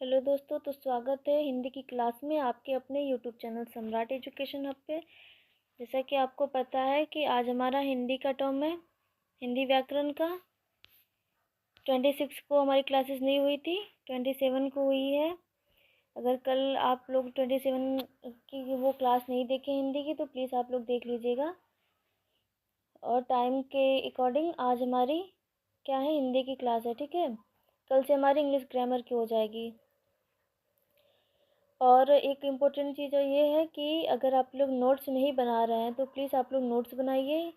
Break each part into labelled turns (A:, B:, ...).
A: Hello दोस्तों, तो स्वागत है हिंदी की क्लास में आपके अपने यूट्यूब चैनल सम्राट एजुकेशन हब पे। जैसा कि आपको पता है कि आज हमारा हिंदी का टर्म है, हिंदी व्याकरण का। 26 को हमारी क्लासेस नहीं हुई थी, 27 को हुई है। अगर कल आप लोग 27 की वो क्लास नहीं देखे हिंदी की तो प्लीज़ आप लोग देख लीजिएगा। और टाइम के अकॉर्डिंग आज हमारी क्या है, हिंदी की क्लास है, ठीक है। कल से हमारी इंग्लिश ग्रामर की हो जाएगी। और एक इम्पोर्टेंट चीज़ ये है कि अगर आप लोग नोट्स नहीं बना रहे हैं तो प्लीज़ आप लोग नोट्स बनाइए,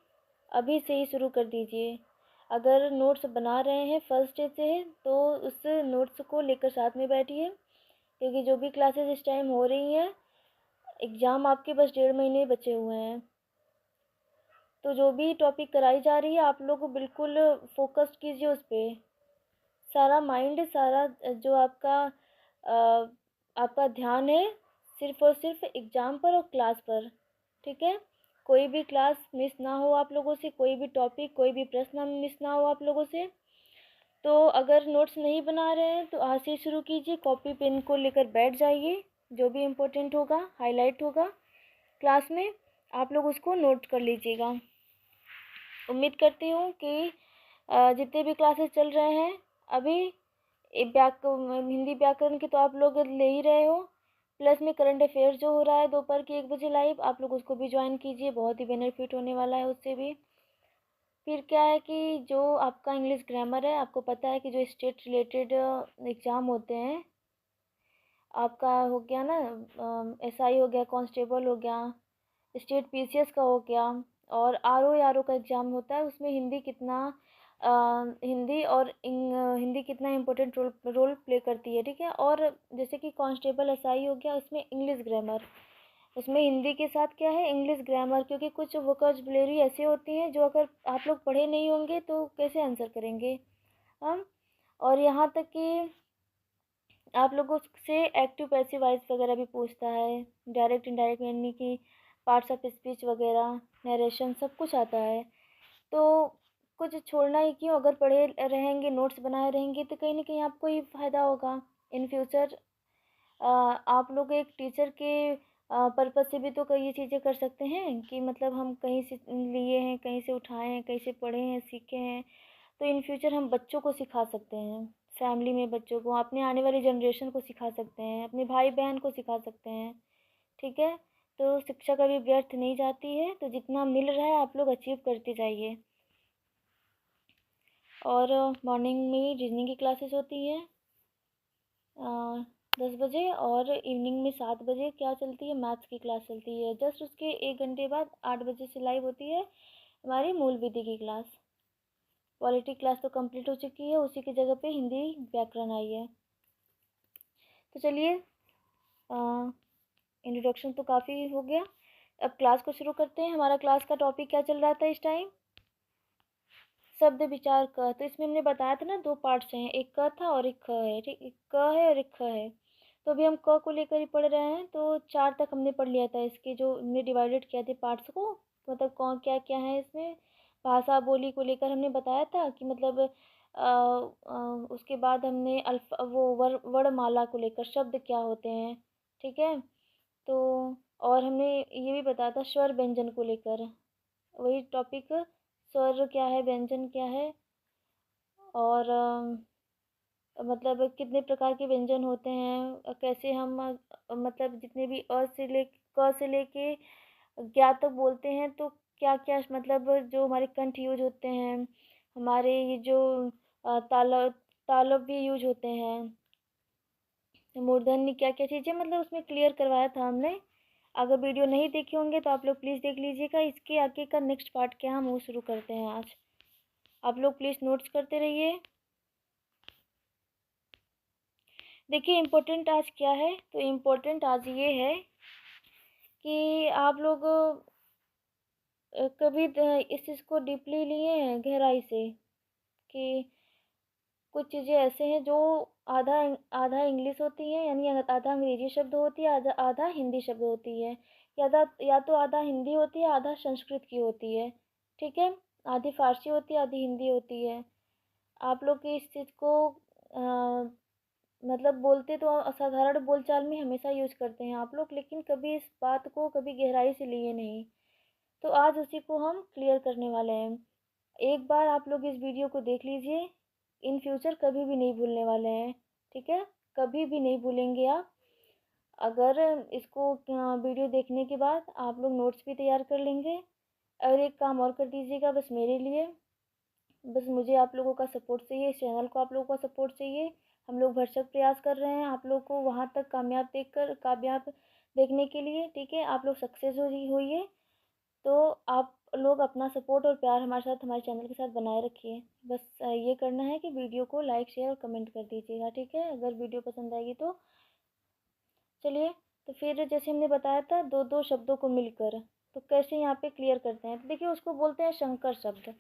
A: अभी से ही शुरू कर दीजिए। अगर नोट्स बना रहे हैं फर्स्ट डे से तो उस नोट्स को लेकर साथ में बैठिए, क्योंकि जो भी क्लासेस इस टाइम हो रही हैं, एग्ज़ाम आपके बस 1.5 महीने बचे हुए हैं। तो जो भी टॉपिक कराई जा रही है आप लोग बिल्कुल फोकस कीजिए उस पर। सारा माइंड, सारा जो आपका ध्यान है सिर्फ़ और सिर्फ एग्ज़ाम पर और क्लास पर, ठीक है। कोई भी क्लास मिस ना हो आप लोगों से, कोई भी टॉपिक, कोई भी प्रश्न मिस ना हो आप लोगों से। तो अगर नोट्स नहीं बना रहे हैं तो आज से शुरू कीजिए, कॉपी पेन को लेकर बैठ जाइए। जो भी इम्पोर्टेंट होगा, हाईलाइट होगा क्लास में, आप लोग उसको नोट कर लीजिएगा। उम्मीद करती हूँ कि जितने भी क्लासेस चल रहे हैं अभी, हिंदी व्याकरण के तो आप लोग ले ही रहे हो, प्लस में करंट अफेयर्स जो हो रहा है दोपहर के 1 बजे लाइव, आप लोग उसको भी ज्वाइन कीजिए, बहुत ही बेनिफिट होने वाला है उससे भी। फिर क्या है कि जो आपका इंग्लिश ग्रामर है, आपको पता है कि जो स्टेट रिलेटेड एग्ज़ाम होते हैं, आपका हो गया ना, एसआई हो गया, कांस्टेबल हो गया, स्टेट पीसीएस का हो गया, और आरओ का एग्ज़ाम होता है, उसमें हिंदी कितना हिंदी कितना इम्पोर्टेंट रोल प्ले करती है, ठीक है। और जैसे कि कांस्टेबल एसआई हो गया, उसमें इंग्लिश ग्रामर, उसमें हिंदी के साथ क्या है, इंग्लिश ग्रामर, क्योंकि कुछ वोकैबुलरी ऐसी होती हैं जो अगर आप लोग पढ़े नहीं होंगे तो कैसे आंसर करेंगे हम। और यहाँ तक कि आप लोगों से एक्टिव पैसिव वॉइस वगैरह भी पूछता है, डायरेक्ट इनडायरेक्ट यानी कि पार्ट्स ऑफ स्पीच वगैरह, नरेशन, सब कुछ आता है। तो कुछ छोड़ना ही क्यों, अगर पढ़े रहेंगे, नोट्स बनाए रहेंगे तो कहीं ना कहीं आपको ही फ़ायदा होगा इन फ्यूचर। आप लोग एक टीचर के पर्पज़ से भी तो कई ये चीज़ें कर सकते हैं कि मतलब हम कहीं से लिए हैं, कहीं से उठाए हैं, कहीं से पढ़े हैं, सीखे हैं। तो इन फ्यूचर हम बच्चों को सिखा सकते हैं, फैमिली में बच्चों को, अपने आने वाली जनरेशन को सिखा सकते हैं, अपने भाई बहन को सिखा सकते हैं, ठीक है। तो शिक्षा कभी व्यर्थ नहीं जाती है, तो जितना मिल रहा है आप लोग अचीव करते जाइए। और मॉर्निंग में रीजनिंग की क्लासेस होती हैं 10 बजे, और इवनिंग में 7 बजे क्या चलती है, मैथ्स की क्लास चलती है। जस्ट उसके 1 घंटे बाद 8 बजे से लाइव होती है हमारी मूल विधि की क्लास। पॉलिटी क्लास तो कंप्लीट हो चुकी है, उसी की जगह पे हिंदी व्याकरण आई है। तो चलिए, इंट्रोडक्शन तो काफ़ी हो गया, अब क्लास को शुरू करते हैं। हमारा क्लास का टॉपिक क्या चल रहा था इस टाइम, शब्द विचार क। तो इसमें हमने बताया था ना, 2 पार्ट्स हैं, एक क था और एक ख है, ठीक, एक क है और एक ख है। तो अभी हम क को लेकर ही पढ़ रहे हैं, तो 4 तक हमने पढ़ लिया था, इसके जो हमने डिवाइडेड किया थे पार्ट्स को, मतलब कौन क्या क्या है इसमें। भाषा बोली को लेकर हमने बताया था कि मतलब उसके बाद हमने अल्फ़ा वो वर्णमाला को लेकर शब्द क्या होते हैं, ठीक है। तो और हमने ये भी बताया था स्वर व्यंजन को लेकर, वही टॉपिक, स्वर क्या है, व्यंजन क्या है, और मतलब कितने प्रकार के व्यंजन होते हैं, कैसे हम मतलब जितने भी अ से ले क से लेके ज्ञा तक बोलते हैं, तो क्या क्या मतलब जो हमारे कंठ यूज होते हैं, हमारे ये जो तालव्य भी यूज होते हैं, मूर्धन्य, क्या क्या चीज़ें, मतलब उसमें क्लियर करवाया था हमने। अगर वीडियो नहीं देखे होंगे तो आप लोग प्लीज़ देख लीजिएगा। इसके आगे का नेक्स्ट पार्ट क्या हम वो शुरू करते हैं आज। आप लोग प्लीज़ नोट्स करते रहिए। देखिए इम्पोर्टेंट आज क्या है, तो इम्पोर्टेंट आज ये है कि आप लोग कभी इस चीज़ को डीपली लिए हैं, गहराई से, कि कुछ चीज़ें ऐसे हैं जो आधा आधा इंग्लिश होती हैं, यानी आधा अंग्रेजी शब्द होती है, आधा आधा हिंदी शब्द होती है, या तो आधा हिंदी होती है, आधा संस्कृत की होती है, ठीक है। आधी फारसी होती है, आधी हिंदी होती है। आप लोग की इस चीज़ को मतलब बोलते तो असाधारण बोलचाल में हमेशा यूज करते हैं आप लोग, लेकिन कभी इस बात को कभी गहराई से लिए नहीं। तो आज उसी को हम क्लियर करने वाले हैं। एक बार आप लोग इस वीडियो को देख लीजिए, इन फ्यूचर कभी भी नहीं भूलने वाले हैं, ठीक है? कभी भी नहीं भूलेंगे आप। अगर इसको वीडियो देखने के बाद आप लोग नोट्स भी तैयार कर लेंगे। और एक काम और कर दीजिएगा बस मेरे लिए, बस मुझे आप लोगों का सपोर्ट चाहिए, इस चैनल को आप लोगों का सपोर्ट चाहिए। हम लोग भरसक प्रयास कर रहे हैं आप लोग को वहाँ तक कामयाब देखने के लिए, ठीक है? आप लोग सक्सेस होइए। तो आप लोग अपना सपोर्ट और प्यार हमारे साथ, हमारे चैनल के साथ बनाए रखिए। बस ये करना है कि वीडियो को लाइक शेयर और कमेंट कर दीजिएगा, ठीक है? अगर वीडियो पसंद आएगी तो। चलिए, तो फिर जैसे हमने बताया था दो दो शब्दों को मिलकर, तो कैसे यहाँ पे क्लियर करते हैं, तो देखिए उसको बोलते हैं संकर शब्द,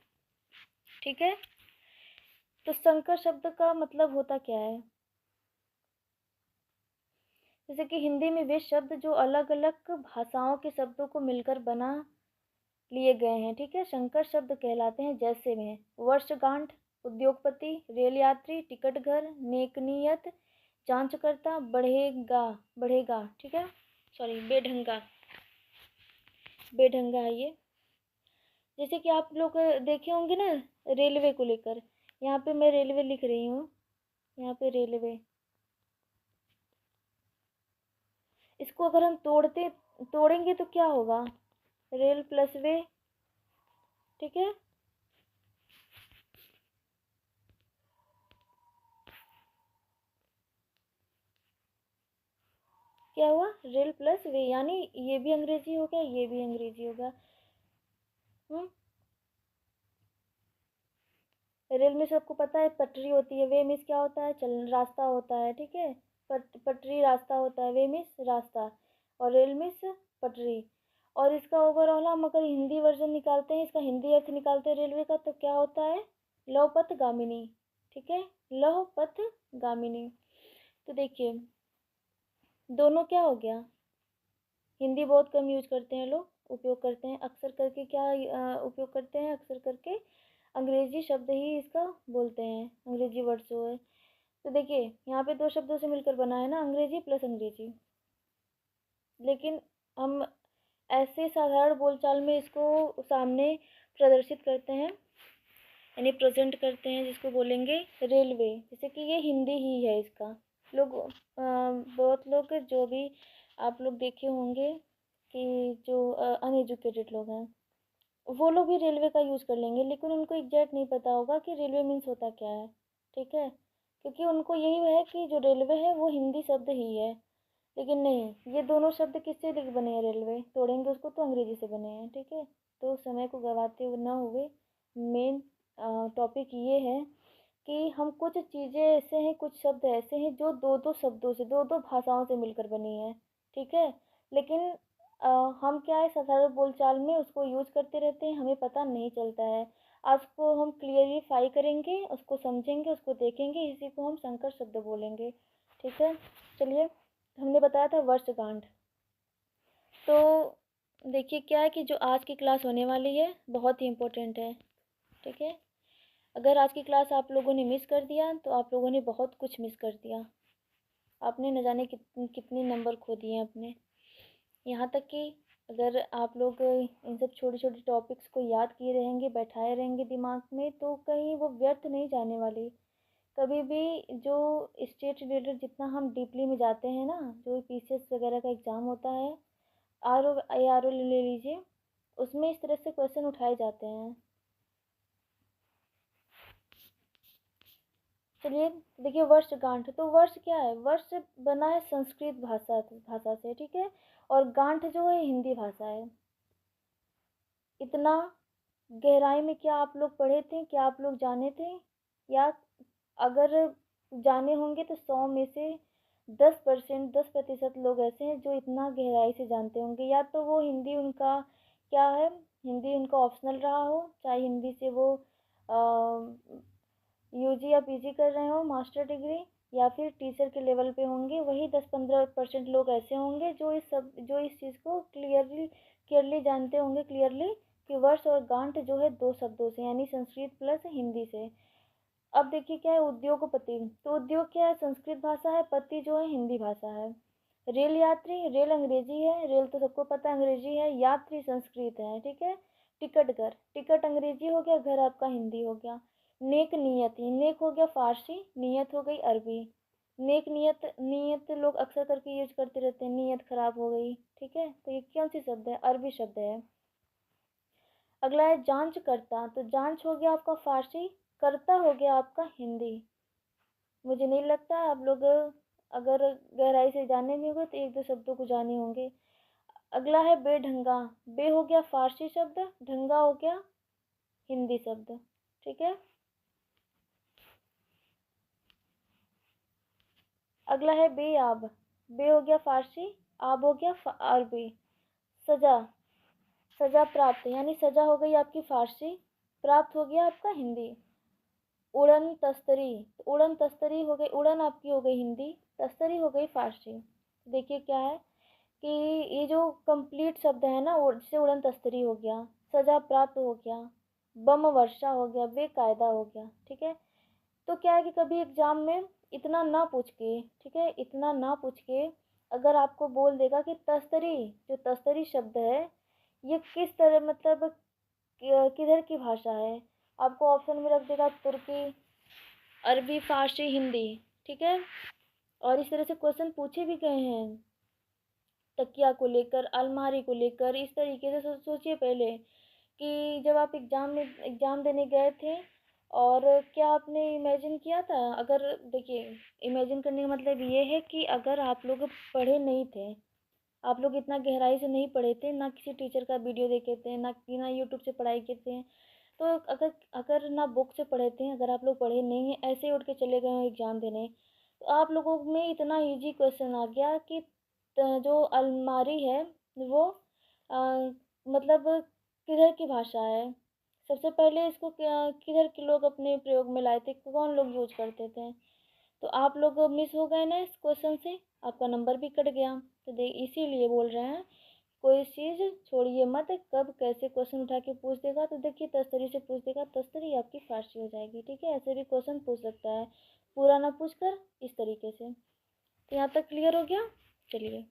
A: ठीक है? तो संकर शब्द का मतलब होता क्या है? जैसे कि हिंदी में वे शब्द जो अलग अलग भाषाओं के शब्दों को मिलकर बना लिए गए हैं, ठीक है, संकर शब्द कहलाते हैं। जैसे में वर्षगांठ, उद्योगपति, रेल यात्री, टिकट घर, नेकनियत, जांचकर्ता, बढ़ेगा बढ़ेगा, ठीक है, सॉरी बेढंगा, बेढंगा है ये। जैसे कि आप लोग देखे होंगे ना रेलवे को लेकर, यहाँ पे मैं रेलवे लिख रही हूँ, यहाँ पे रेलवे, इसको अगर हम तोड़ेंगे तो क्या होगा? रेल प्लस वे, ठीक है? क्या हुआ? रेल प्लस वे, यानी ये भी अंग्रेजी हो गया, ये भी अंग्रेजी होगा। रेल में सबको पता है पटरी होती है, वे मिस क्या होता है? चल रास्ता होता है, ठीक है? पटरी रास्ता होता है, वे मिस रास्ता, और रेल मिस पटरी। और इसका ओवरऑल हम अगर हिंदी वर्जन निकालते हैं, इसका हिंदी अर्थ निकालते हैं रेलवे का, तो क्या होता है? लौह पथ गामिनी, ठीक है? लौह पथ गामिनी। तो देखिए दोनों क्या हो गया, हिंदी बहुत कम यूज करते हैं लोग, उपयोग करते हैं अक्सर करके, क्या उपयोग करते हैं अक्सर करके? अंग्रेजी शब्द ही इसका बोलते हैं, अंग्रेजी वर्ड जो है। तो देखिए यहाँ पे दो शब्दों से मिलकर बना है ना, अंग्रेजी प्लस अंग्रेजी। लेकिन हम ऐसे साधारण बोलचाल में इसको सामने प्रदर्शित करते हैं, यानी प्रेजेंट करते हैं, जिसको बोलेंगे रेलवे। जैसे कि ये हिंदी ही है इसका। लोग बहुत लोग जो भी आप लोग देखे होंगे कि जो अनएजुकेटेड लोग हैं, वो लोग भी रेलवे का यूज़ कर लेंगे, लेकिन उनको एग्जैक्ट नहीं पता होगा कि रेलवे मीन्स होता क्या है, ठीक है? क्योंकि उनको यही है कि जो रेलवे है वो हिंदी शब्द ही है। लेकिन नहीं, ये दोनों शब्द किससे बने हैं? रेलवे तोड़ेंगे उसको तो अंग्रेजी से बने हैं, ठीक है? तो समय को गवाते हुए ना हुए, मेन टॉपिक ये है कि हम कुछ चीज़ें ऐसे हैं, कुछ शब्द ऐसे हैं जो दो दो शब्दों से, दो दो भाषाओं से मिलकर बनी है, ठीक है? लेकिन अ, हम क्या है, साधारण बोलचाल में उसको यूज करते रहते हैं, हमें पता नहीं चलता है। आज को हम क्लियरिफाई करेंगे, उसको समझेंगे, उसको देखेंगे, इसी को हम संकर शब्द बोलेंगे, ठीक है? चलिए, हमने बताया था वर्षगांठ। तो देखिए क्या है कि जो आज की क्लास होने वाली है बहुत ही इम्पोर्टेंट है, ठीक है? अगर आज की क्लास आप लोगों ने मिस कर दिया तो आप लोगों ने बहुत कुछ मिस कर दिया, आपने न जाने कितने नंबर खो दिए अपने। यहाँ तक कि अगर आप लोग इन सब छोटे छोटे टॉपिक्स को याद किए रहेंगे, बैठाए रहेंगे दिमाग में, तो कहीं वो व्यर्थ नहीं जाने वाली। कभी भी जो स्टेट रिलेटेड जितना हम डीपली में जाते हैं ना, जो पीसीएस वगैरह का एग्ज़ाम होता है, आर ओ ले लीजिए, उसमें इस तरह से क्वेश्चन उठाए जाते हैं। चलिए देखिए, वर्षगांठ, तो वर्ष क्या है? वर्ष बना है संस्कृत भाषा से, ठीक है? और गांठ जो है हिंदी भाषा है। इतना गहराई में क्या आप लोग पढ़े थे, क्या आप लोग जाने थे? या अगर जाने होंगे तो 100 में से 10% लोग ऐसे हैं जो इतना गहराई से जानते होंगे, या तो वो हिंदी उनका क्या है, हिंदी उनका ऑप्शनल रहा हो, चाहे हिंदी से वो यूजी या पीजी कर रहे हो, मास्टर डिग्री, या फिर टीचर के लेवल पे होंगे। वही 10-15% लोग ऐसे होंगे जो इस चीज़ को क्लियरली जानते होंगे, क्लियरली, कि वर्ष और गांठ जो है दो शब्दों से, यानी संस्कृत प्लस हिंदी से। अब देखिए क्या है उद्योगपति, तो उद्योग क्या है संस्कृत भाषा है, पति जो है हिंदी भाषा है। रेल यात्री, रेल अंग्रेजी है, रेल तो सबको पता है अंग्रेजी है, यात्री संस्कृत है, ठीक है। टिकट घर, टिकट अंग्रेजी हो गया, घर आपका हिंदी हो गया। नेक नियति, नेक हो गया फारसी, नियत हो गई अरबी। नेक नियत, नियत लोग अक्सर करके यूज करते रहते हैं, नियत खराब हो गई, ठीक है। तो ये कौन सी शब्द है, अरबी शब्द है। अगला है जांच करता, तो जांच हो गया आपका फारसी, करता हो गया आपका हिंदी। मुझे नहीं लगता आप लोग अगर गहराई से जाने भी होंगे तो एक दो शब्दों को जाने होंगे। अगला है बेढंगा, बे हो गया फारसी शब्द, ढंगा हो गया हिंदी शब्द, ठीक है। अगला है बेआब, बे हो गया फारसी, आब हो गया अरबी। सजा, सजा प्राप्त यानी सजा हो गई आपकी फारसी, प्राप्त हो गया आपका हिंदी। उड़न तस्तरी, तो उड़न तस्तरी हो गई, उड़न आपकी हो गई हिंदी, तस्तरी हो गई फारसी। देखिए क्या है कि ये जो कंप्लीट शब्द है ना, जैसे उड़न तस्तरी हो गया, सजा प्राप्त हो गया, बम वर्षा हो गया, बेकायदा हो गया, ठीक है। तो क्या है कि कभी एग्जाम में इतना ना पूछ के, ठीक है, इतना ना पूछ के अगर आपको बोल देगा कि तस्तरी, जो तस्तरी शब्द है ये किस तरह मतलब किधर की भाषा है, आपको ऑप्शन में रख देगा तुर्की, अरबी, फारसी, हिंदी, ठीक है। और इस तरह से क्वेश्चन पूछे भी गए हैं तकिया को लेकर, अलमारी को लेकर, इस तरीके से सोचिए पहले कि जब आप एग्ज़ाम देने गए थे और क्या आपने इमेजिन किया था, अगर देखिए इमेजिन करने का मतलब ये है कि अगर आप लोग पढ़े नहीं थे, आप लोग इतना गहराई से नहीं पढ़े थे, ना किसी टीचर का वीडियो देखे थे, ना यूट्यूब से पढ़ाई किए थे, तो अगर अगर ना बुक से पढ़े थे, अगर आप लोग पढ़े नहीं हैं, ऐसे ही उठ के चले गए हो एग्ज़ाम देने, तो आप लोगों में इतना इजी क्वेश्चन आ गया कि जो अलमारी है वो अ, मतलब किधर की भाषा है, सबसे पहले इसको किधर के लोग अपने प्रयोग में लाए थे, कौन लोग यूज करते थे। तो आप लोग मिस हो गए ना इस क्वेश्चन से, आपका नंबर भी कट गया। तो दे इसीलिए बोल रहे हैं कोई चीज़ छोड़िए मत, कब कैसे क्वेश्चन उठा के पूछ देगा, तो देखिए तस्तरी से पूछ देगा, तस्तरी आपकी फारसी हो जाएगी, ठीक है। ऐसे भी क्वेश्चन पूछ सकता है, पूरा ना पूछ कर इस तरीके से। तो यहाँ तक क्लियर हो गया। चलिए,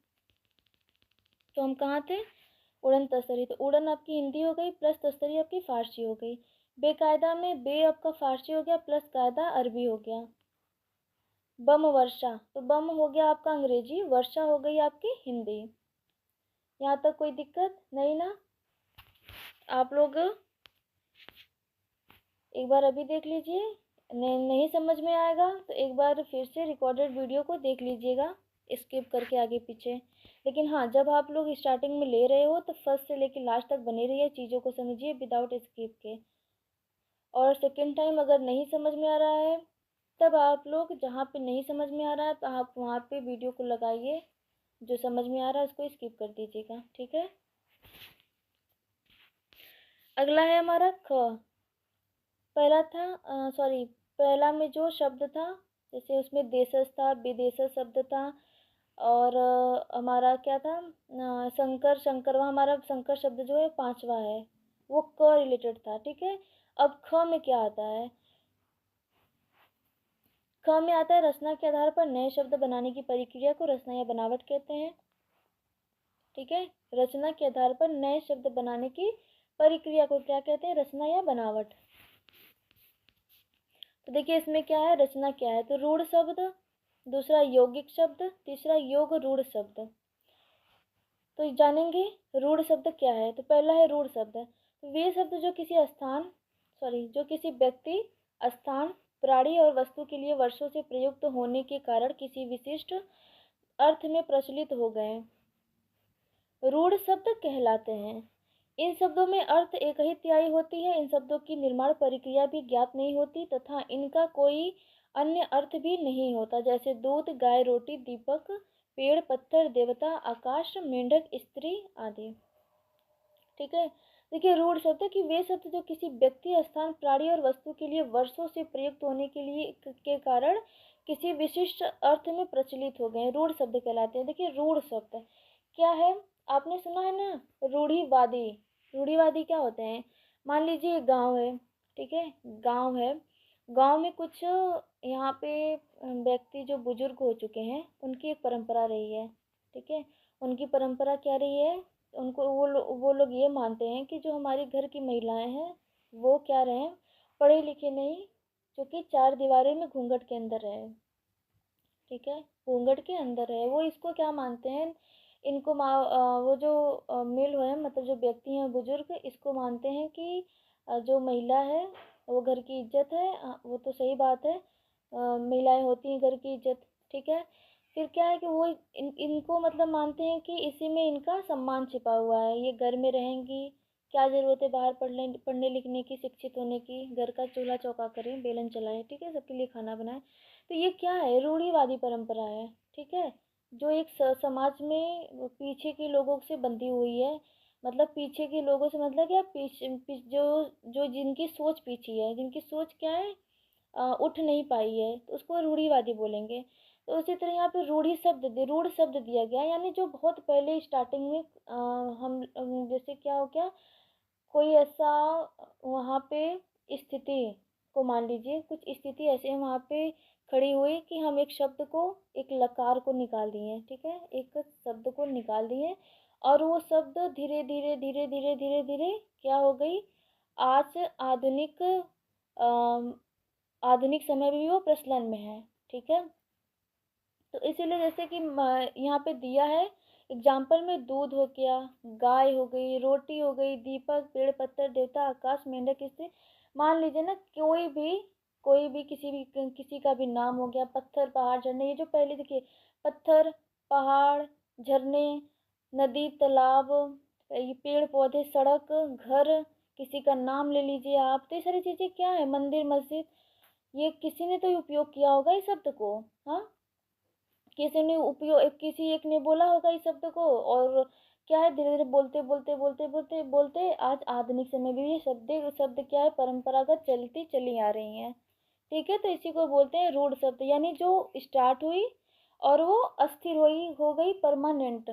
A: तो हम कहाँ थे, उड़न तस्तरी, तो उड़न आपकी हिंदी हो गई प्लस तस्तरी आपकी फारसी हो गई। बेकायदा में बे आपका फारसी हो गया प्लस कायदा अरबी हो गया। बम वर्षा, तो बम हो गया आपका अंग्रेजी, वर्षा हो गई आपकी हिंदी। यहाँ तक कोई दिक्कत नहीं ना, आप लोग एक बार अभी देख लीजिए, नहीं समझ में आएगा तो एक बार फिर से रिकॉर्डेड वीडियो को देख लीजिएगा, स्किप करके आगे पीछे। लेकिन हाँ, जब आप लोग स्टार्टिंग में ले रहे हो तो फर्स्ट से लेकर लास्ट तक बने रहिए, चीज़ों को समझिए विदाउट स्किप के। और सेकेंड टाइम अगर नहीं समझ में आ रहा है, तब आप लोग जहाँ पे नहीं समझ में आ रहा है तो आप वहाँ पे वीडियो को लगाइए, जो समझ में आ रहा है उसको स्किप कर दीजिएगा, ठीक है। अगला है हमारा ख, पहला था सॉरी, पहला में जो शब्द था, जैसे उसमें देशज था, विदेशज शब्द था, और हमारा क्या था शंकर, शंकरवा, हमारा शंकर शब्द जो है पांचवा है, वो क रिलेटेड था, ठीक है। अब ख में क्या आता है, ख में आता है रचना के आधार पर नए शब्द बनाने की प्रक्रिया को रचना या बनावट कहते हैं, ठीक है। रचना के आधार पर नए शब्द बनाने की प्रक्रिया को क्या कहते हैं, रचना या बनावट। तो देखिए इसमें क्या है, रचना क्या है, तो रूढ़ शब्द, दूसरा यौगिक शब्द, तीसरा योग रूढ़ शब्द। तो जानेंगे रूढ़ शब्द क्या है, तो पहला है रूढ़ शब्द, तो वे शब्द जो किसी स्थान सॉरी जो किसी व्यक्ति, स्थान, प्राणी और वस्तु के लिए वर्षों से प्रयुक्त होने के कारण किसी विशिष्ट अर्थ में प्रचलित हो गए, रूढ़ शब्द कहलाते हैं। इन शब्दों में अर्थ एक ही तिहाई होती है, इन शब्दों की निर्माण प्रक्रिया भी ज्ञात नहीं होती तथा इनका कोई अन्य अर्थ भी नहीं होता, जैसे दूध, गाय, रोटी, दीपक, पेड़, पत्थर, देवता, आकाश, मेंढक, स्त्री आदि, ठीक है। देखिए रूढ़ शब्द कि वे शब्द जो किसी व्यक्ति, स्थान, प्राणी और वस्तु के लिए वर्षों से प्रयुक्त होने के लिए के कारण किसी विशिष्ट अर्थ में प्रचलित हो गए, रूढ़ शब्द कहलाते हैं। देखिए रूढ़ शब्द क्या है, आपने सुना है ना, रूढ़िवादी। रूढ़िवादी क्या होते हैं, मान लीजिए गांव है, ठीक है, गांव है गांव में कुछ यहाँ पे व्यक्ति जो बुजुर्ग हो चुके हैं उनकी एक परंपरा रही है, ठीक है। उनकी परंपरा क्या रही है, उनको वो लोग ये मानते हैं कि जो हमारे घर की महिलाएं हैं वो क्या रहें, पढ़े लिखे नहीं, जो कि चार दीवारों में घूंघट के अंदर रहे, ठीक है, घूंघट के अंदर है। वो इसको क्या मानते हैं, इनको वो जो मेल है, मतलब जो व्यक्ति हैं बुजुर्ग, इसको मानते हैं कि जो महिला है वो घर की इज्जत है। वो तो सही बात है, महिलाएं होती हैं घर की इज्जत, ठीक है। फिर क्या है कि वो इनको मतलब मानते हैं कि इसी में इनका सम्मान छिपा हुआ है, ये घर में रहेंगी, क्या ज़रूरत है बाहर पढ़ने लिखने की, शिक्षित होने की, घर का चूल्हा चौका करें, बेलन चलाएं, ठीक है, सबके लिए खाना बनाएं। तो ये क्या है, रूढ़िवादी परंपरा है, ठीक है, जो एक समाज में पीछे के लोगों से बंधी हुई है। मतलब पीछे के लोगों से मतलब क्या, जो जो जिनकी सोच पीछे है, जिनकी सोच क्या है, उठ नहीं पाई है, तो उसको रूढ़िवादी बोलेंगे। तो उसी तरह यहाँ पे रूढ़ शब्द दिया गया, यानी जो बहुत पहले स्टार्टिंग में जैसे क्या हो गया, कोई ऐसा वहाँ पे स्थिति को मान लीजिए, कुछ स्थिति ऐसे वहाँ पे खड़ी हुई कि हम एक शब्द को, एक लकार को निकाल दिए, ठीक है, एक शब्द को निकाल दिए, और वो शब्द धीरे धीरे धीरे धीरे धीरे धीरे क्या हो गई, आज अम, आधुनिक समय में भी वो प्रचलन में है, ठीक है। तो इसीलिए जैसे कि यहाँ पे दिया है एग्जाम्पल में, दूध हो गया, गाय हो गई, रोटी हो गई, दीपक, पेड़, पत्थर, देवता, आकाश, मेंढक, स्त्री। मान लीजिए ना, कोई भी किसी का भी नाम हो गया, पत्थर, पहाड़, झरने, ये जो पहले देखिए, पत्थर, पहाड़, झरने, नदी, तालाब, ये पेड़ पौधे, सड़क, घर, किसी का नाम ले लीजिए आप, तो ये सारी चीजें क्या है, मंदिर, मस्जिद, ये किसी ने तो उपयोग किया होगा इस शब्द को। हाँ, किसी एक ने बोला होगा इस शब्द को, और क्या है, धीरे धीरे बोलते बोलते बोलते बोलते बोलते आज आधुनिक समय में भी ये शब्द शब्द क्या है, परंपरागत चलती चली आ रही हैं, ठीक है। तो इसी को बोलते हैं रूढ़ शब्द, यानी जो स्टार्ट हुई और वो अस्थिर हुई, हो गई परमानेंट,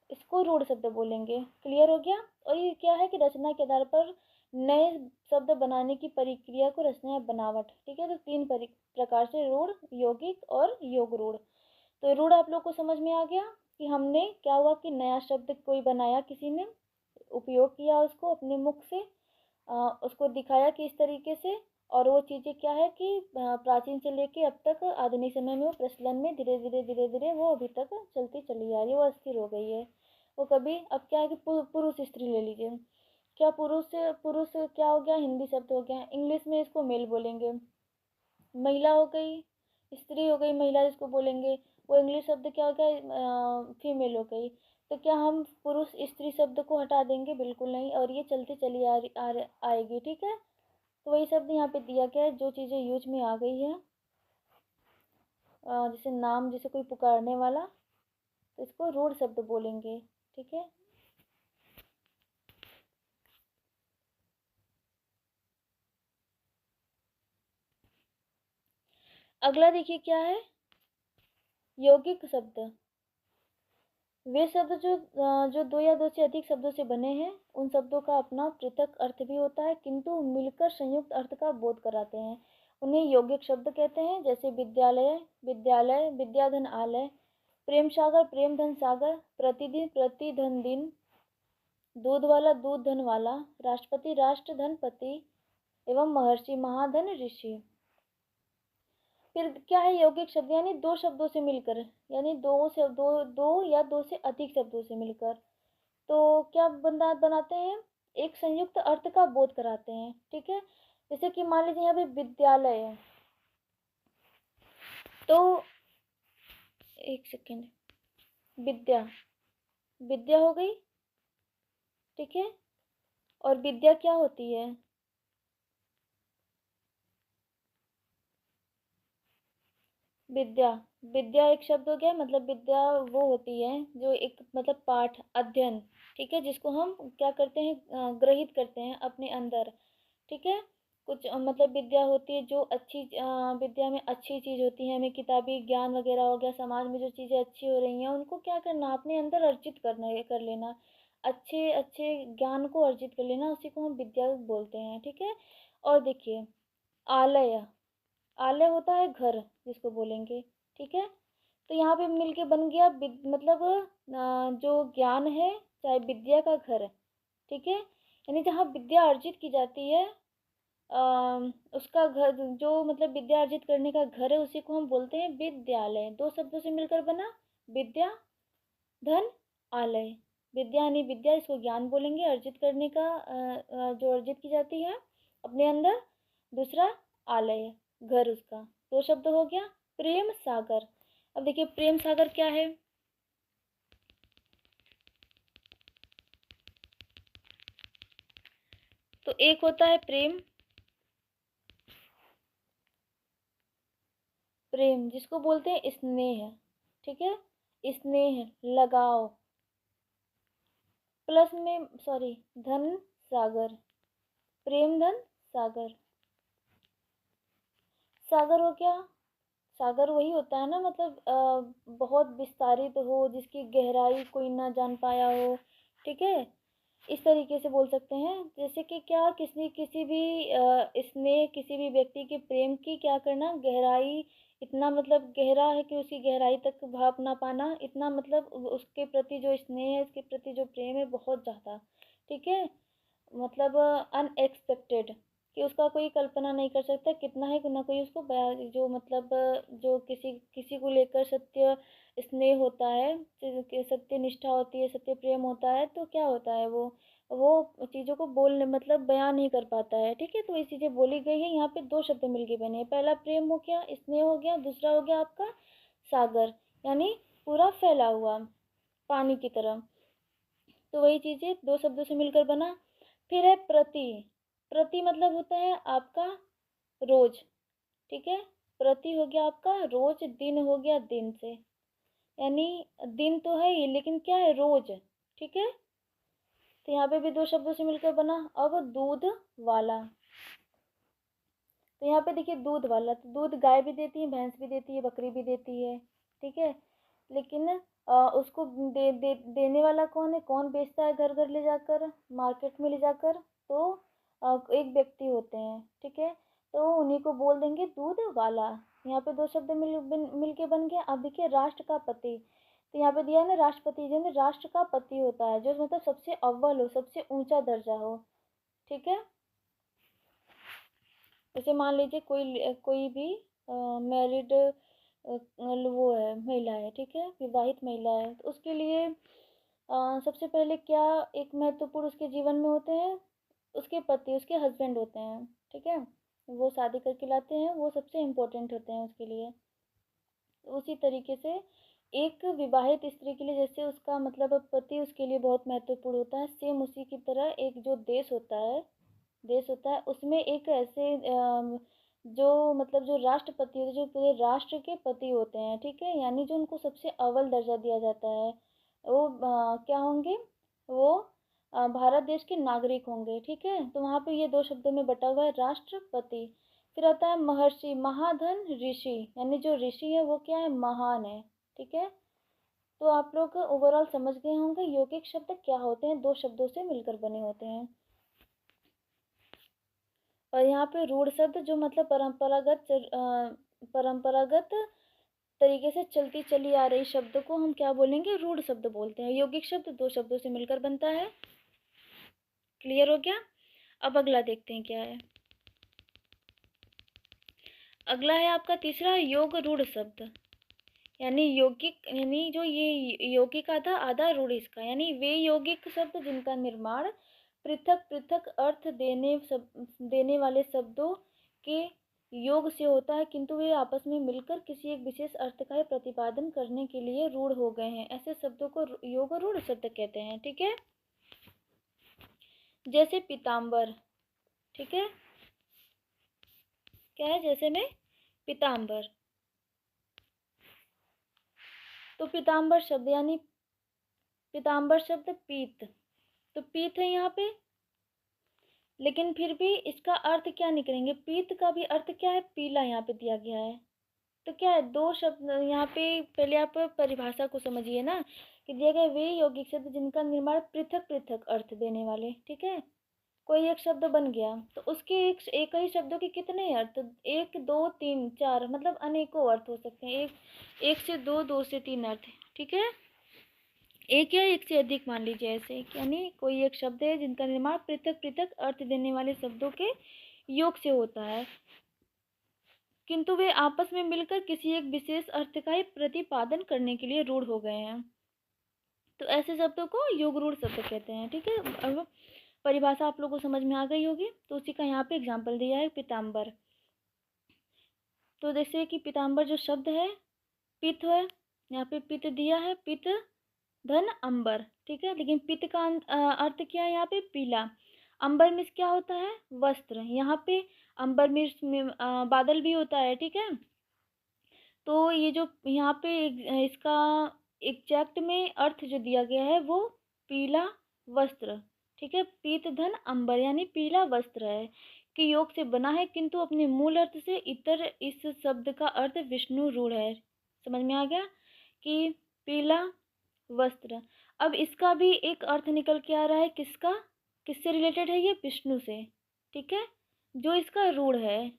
A: इसको रूढ़ शब्द बोलेंगे। क्लियर हो गया। और ये क्या है कि रचना के आधार पर नए शब्द बनाने की प्रक्रिया को रचना या बनावट, ठीक है। तो तीन प्रकार से, रूढ़, यौगिक और योग रूढ़। तो रूढ़ आप लोग को समझ में आ गया कि हमने क्या हुआ कि नया शब्द कोई बनाया, किसी ने उपयोग किया उसको अपने मुख से, उसको दिखाया कि इस तरीके से, और वो चीज़ें क्या है कि प्राचीन से लेके अब तक आधुनिक समय में वो प्रचलन में धीरे धीरे धीरे धीरे वो अभी तक चलती चली आ रही है, वो अस्थिर हो गई है। वो कभी अब क्या है कि पुरुष स्त्री ले लीजिए, क्या पुरुष क्या हो गया, हिंदी शब्द हो गया, इंग्लिश में इसको मेल बोलेंगे। महिला हो गई, स्त्री हो गई, महिला जिसको बोलेंगे, वो इंग्लिश शब्द क्या हो गया, फीमेल हो गई। तो क्या हम पुरुष स्त्री शब्द को हटा देंगे, बिल्कुल नहीं, और ये चलती चली आएगी, ठीक है। तो वही शब्द यहाँ पे दिया गया है, जो चीज़ें यूज में आ गई है, जैसे नाम, जैसे कोई पुकारने वाला, तो इसको रूढ़ शब्द बोलेंगे, ठीक है। अगला देखिए क्या है, यौगिक शब्द। वे शब्द जो दो या दो से अधिक शब्दों से बने हैं, उन शब्दों का अपना पृथक अर्थ भी होता है, किंतु मिलकर संयुक्त अर्थ का बोध कराते हैं। उन्हें यौगिक शब्द कहते हैं, जैसे विद्यालय, विद्यालय, विद्याधन आलय, प्रेम सागर, प्रेम धन सागर, प्रतिदिन, प्रतिधन दिन, दूध वाला, दूध धन वाला, राष्ट्रपति, राष्ट्र धन पति, एवं महर्षि, महाधन ऋषि। फिर क्या है यौगिक शब्द, यानी दो शब्दों से मिलकर, यानी दो या दो से अधिक शब्दों से मिलकर, तो क्या बनाते हैं, एक संयुक्त अर्थ का बोध कराते हैं, ठीक है। जैसे कि मान लीजिए यहाँ पे विद्यालय है, तो एक सेकेंड, विद्या, विद्या हो गई, ठीक है। और विद्या क्या होती है, विद्या, विद्या एक शब्द हो गया, मतलब विद्या वो होती है जो एक मतलब पाठ, अध्ययन, ठीक है, जिसको हम क्या करते हैं, ग्रहित करते हैं अपने अंदर, ठीक है। कुछ मतलब विद्या होती है जो विद्या में अच्छी चीज़ होती है, हमें किताबी ज्ञान वगैरह हो गया, समाज में जो चीज़ें अच्छी हो रही हैं उनको क्या करना, अपने अंदर अर्जित करना है, कर लेना, अच्छे अच्छे ज्ञान को अर्जित कर लेना, उसी को हम विद्या बोलते हैं, ठीक है। और देखिए, आलय, आलय होता है घर जिसको बोलेंगे, ठीक है। तो यहाँ पे मिल के बन गया मतलब जो ज्ञान है चाहे विद्या का घर, ठीक है। यानी जहाँ विद्या अर्जित की जाती है उसका घर, जो मतलब विद्या अर्जित करने का घर है उसी को हम बोलते हैं विद्यालय। दो शब्दों से मिलकर बना विद्या धन आलय। विद्या यानी विद्या, इसको ज्ञान बोलेंगे अर्जित करने का, जो अर्जित की जाती है अपने अंदर। दूसरा आलय, घर उसका। दो शब्द हो गया। प्रेम सागर। अब देखिए प्रेम सागर क्या है। तो एक होता है प्रेम, प्रेम जिसको बोलते हैं स्नेह, ठीक है, स्नेह लगाव। प्लस में सॉरी धन सागर, प्रेम धन सागर। सागर हो गया, सागर वही होता है ना, मतलब बहुत विस्तारित हो, जिसकी गहराई कोई ना जान पाया हो, ठीक है। इस तरीके से बोल सकते हैं। जैसे कि क्या, किसी भी स्नेह, किसी भी व्यक्ति के प्रेम की क्या करना, गहराई, इतना मतलब गहरा है कि उसकी गहराई तक भाप ना पाना, इतना मतलब उसके प्रति जो स्नेह है, उसके प्रति जो प्रेम है बहुत ज़्यादा, ठीक है। मतलब अनएक्सपेक्टेड, कि उसका कोई कल्पना नहीं कर सकता कितना है, ना कोई उसको बयां, जो मतलब जो किसी किसी को लेकर सत्य स्नेह होता है, सत्य निष्ठा होती है, सत्य प्रेम होता है, तो क्या होता है वो चीज़ों को बोलने मतलब बयान नहीं कर पाता है, ठीक है। तो ये चीज़ें बोली गई है। यहाँ पे दो शब्द मिलके बने हैं। पहला प्रेम हो गया, स्नेह हो गया। दूसरा हो गया आपका सागर, यानी पूरा फैला हुआ पानी की तरह। तो वही चीज़ें दो शब्दों से मिलकर बना। फिर है प्रति। प्रति मतलब होता है आपका रोज, ठीक है। प्रति हो गया आपका रोज, दिन हो गया दिन से, यानी दिन तो है ही लेकिन क्या है, रोज, ठीक है। तो यहाँ पे भी दो शब्दों से मिलकर बना। अब दूध वाला। तो यहाँ पे देखिए दूध वाला, तो दूध गाय भी देती है, भैंस भी देती है, बकरी भी देती है, ठीक है। लेकिन उसको देने वाला कौन है, कौन बेचता है घर घर ले जाकर, मार्केट में ले जाकर, तो एक व्यक्ति होते हैं, ठीक है। तो उन्हीं को बोल देंगे दूध वाला। यहाँ पे दो शब्द मिल के बन गया। अब देखिए राष्ट्र का पति। तो यहाँ पे दिया है ना राष्ट्रपति, जो राष्ट्र का पति होता है, जो मतलब सबसे अव्वल हो, सबसे ऊंचा दर्जा हो, ठीक है। जैसे मान लीजिए कोई भी मैरिड वो है, महिला है, ठीक है, विवाहित महिला है, तो उसके लिए सबसे पहले क्या एक महत्वपूर्ण उसके जीवन में होते हैं, उसके पति, उसके हस्बैंड होते हैं, ठीक है। वो शादी करके लाते हैं, वो सबसे इम्पोर्टेंट होते हैं उसके लिए। उसी तरीके से एक विवाहित स्त्री के लिए जैसे उसका मतलब पति उसके लिए बहुत महत्वपूर्ण होता है, सेम उसी की तरह एक जो देश होता है उसमें एक ऐसे जो मतलब जो राष्ट्रपति होते हैं, जो पूरे राष्ट्र के पति होते हैं, ठीक है, यानी जो उनको सबसे अव्वल दर्जा दिया जाता है, वो क्या होंगे, वो भारत देश के नागरिक होंगे, ठीक है। तो वहाँ पे ये दो शब्दों में बटा हुआ है राष्ट्रपति। फिर आता है महर्षि, महाधन ऋषि, यानी जो ऋषि है वो क्या है, महान है, ठीक है। तो आप लोग ओवरऑल समझ गए होंगे यौगिक शब्द क्या होते हैं, दो शब्दों से मिलकर बने होते हैं। और यहाँ पे रूढ़ शब्द जो मतलब परंपरागत तरीके से चलती चली आ रही शब्द को हम क्या बोलेंगे, रूढ़ शब्द बोलते हैं। यौगिक शब्द दो शब्दों से मिलकर बनता है। क्लियर हो गया। अब अगला देखते हैं क्या है। अगला है आपका तीसरा योग रूढ़ शब्द, यानी यौगिक, यानी जो ये यौगिक आधा आधा रूढ़ इसका, यानी वे यौगिक शब्द जिनका निर्माण पृथक पृथक अर्थ देने वाले शब्दों के योग से होता है, किंतु वे आपस में मिलकर किसी एक विशेष अर्थ का प्रतिपादन करने के लिए रूढ़ हो गए हैं, ऐसे शब्दों को योग रूढ़ शब्द कहते हैं, ठीक है। जैसे पीताम्बर, ठीक है, क्या है, जैसे में पीताम्बर। तो पीताम्बर शब्द यानी पीताम्बर शब्द पीत, तो पीत है यहाँ पे, लेकिन फिर भी इसका अर्थ क्या निकलेंगे, पीत का भी अर्थ क्या है, पीला यहाँ पे दिया गया है। तो क्या है, दो शब्द यहाँ पे, पहले आप परिभाषा को समझिए ना, कि दिए गए वे यौगिक शब्द जिनका निर्माण पृथक पृथक अर्थ देने वाले, ठीक है, कोई एक शब्द बन गया तो उसके एक ही शब्दों के कितने अर्थ, 1 2 3 4, मतलब अनेकों अर्थ हो सकते हैं। एक से दो, दो से तीन अर्थ, ठीक है। एक या एक से अधिक मान लीजिए ऐसे, यानी कोई एक शब्द है जिनका निर्माण पृथक पृथक अर्थ देने वाले शब्दों के योग से होता है, किंतु वे आपस में मिलकर किसी एक विशेष अर्थ का ही प्रतिपादन करने के लिए रूढ़ हो गए हैं। तो ऐसे शब्दों को योग रूढ़ शब्द कहते हैं, ठीक है। अब परिभाषा आप लोगों को समझ में आ गई होगी, तो उसी का यहाँ पे एग्जाम्पल दिया है पीताम्बर। तो जैसे कि पीताम्बर जो शब्द है, पित्त है, यहाँ पे पित्त दिया है, पित्त धन अंबर, ठीक है। लेकिन पित्त का अर्थ क्या है यहाँ पे, पीला। अंबर मीन्स क्या होता है, वस्त्र। यहाँ पे अंबर मीन्स बादल भी होता है, ठीक है। तो ये जो यहाँ पे इसका एग्जैक्ट में अर्थ जो दिया गया है वो पीला वस्त्र, ठीक है। पीत धन अंबर यानी पीला वस्त्र है कि योग से बना है, किंतु अपने मूल अर्थ से इतर इस शब्द का अर्थ विष्णु रूढ़ है। समझ में आ गया कि पीला वस्त्र। अब इसका भी एक अर्थ निकल के आ रहा है, किसका, किससे रिलेटेड है ये, विष्णु से, ठीक है। जो इसका रूढ़ है,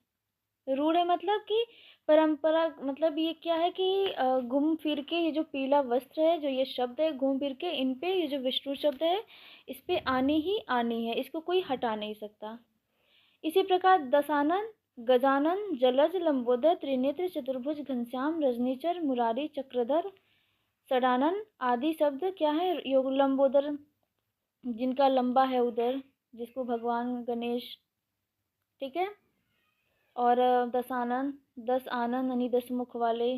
A: रूढ़ है मतलब कि परंपरा, मतलब ये क्या है कि घूम फिर के ये जो पीला वस्त्र है, जो ये शब्द है, घूम फिर के इन पे ये जो विष्णु शब्द है इस पे आनी ही आनी है, इसको कोई हटा नहीं सकता। इसी प्रकार दशानन, गजानन, जलज, लंबोदर, त्रिनेत्र, चतुर्भुज, घनश्याम, रजनीचर, मुरारी, चक्रधर, षडानन आदि शब्द क्या है, योग लंबोदर जिनका लंबा है उदर, जिसको भगवान गणेश, ठीक है। और दशानन, 10 आनन यानी 10 मुख वाले,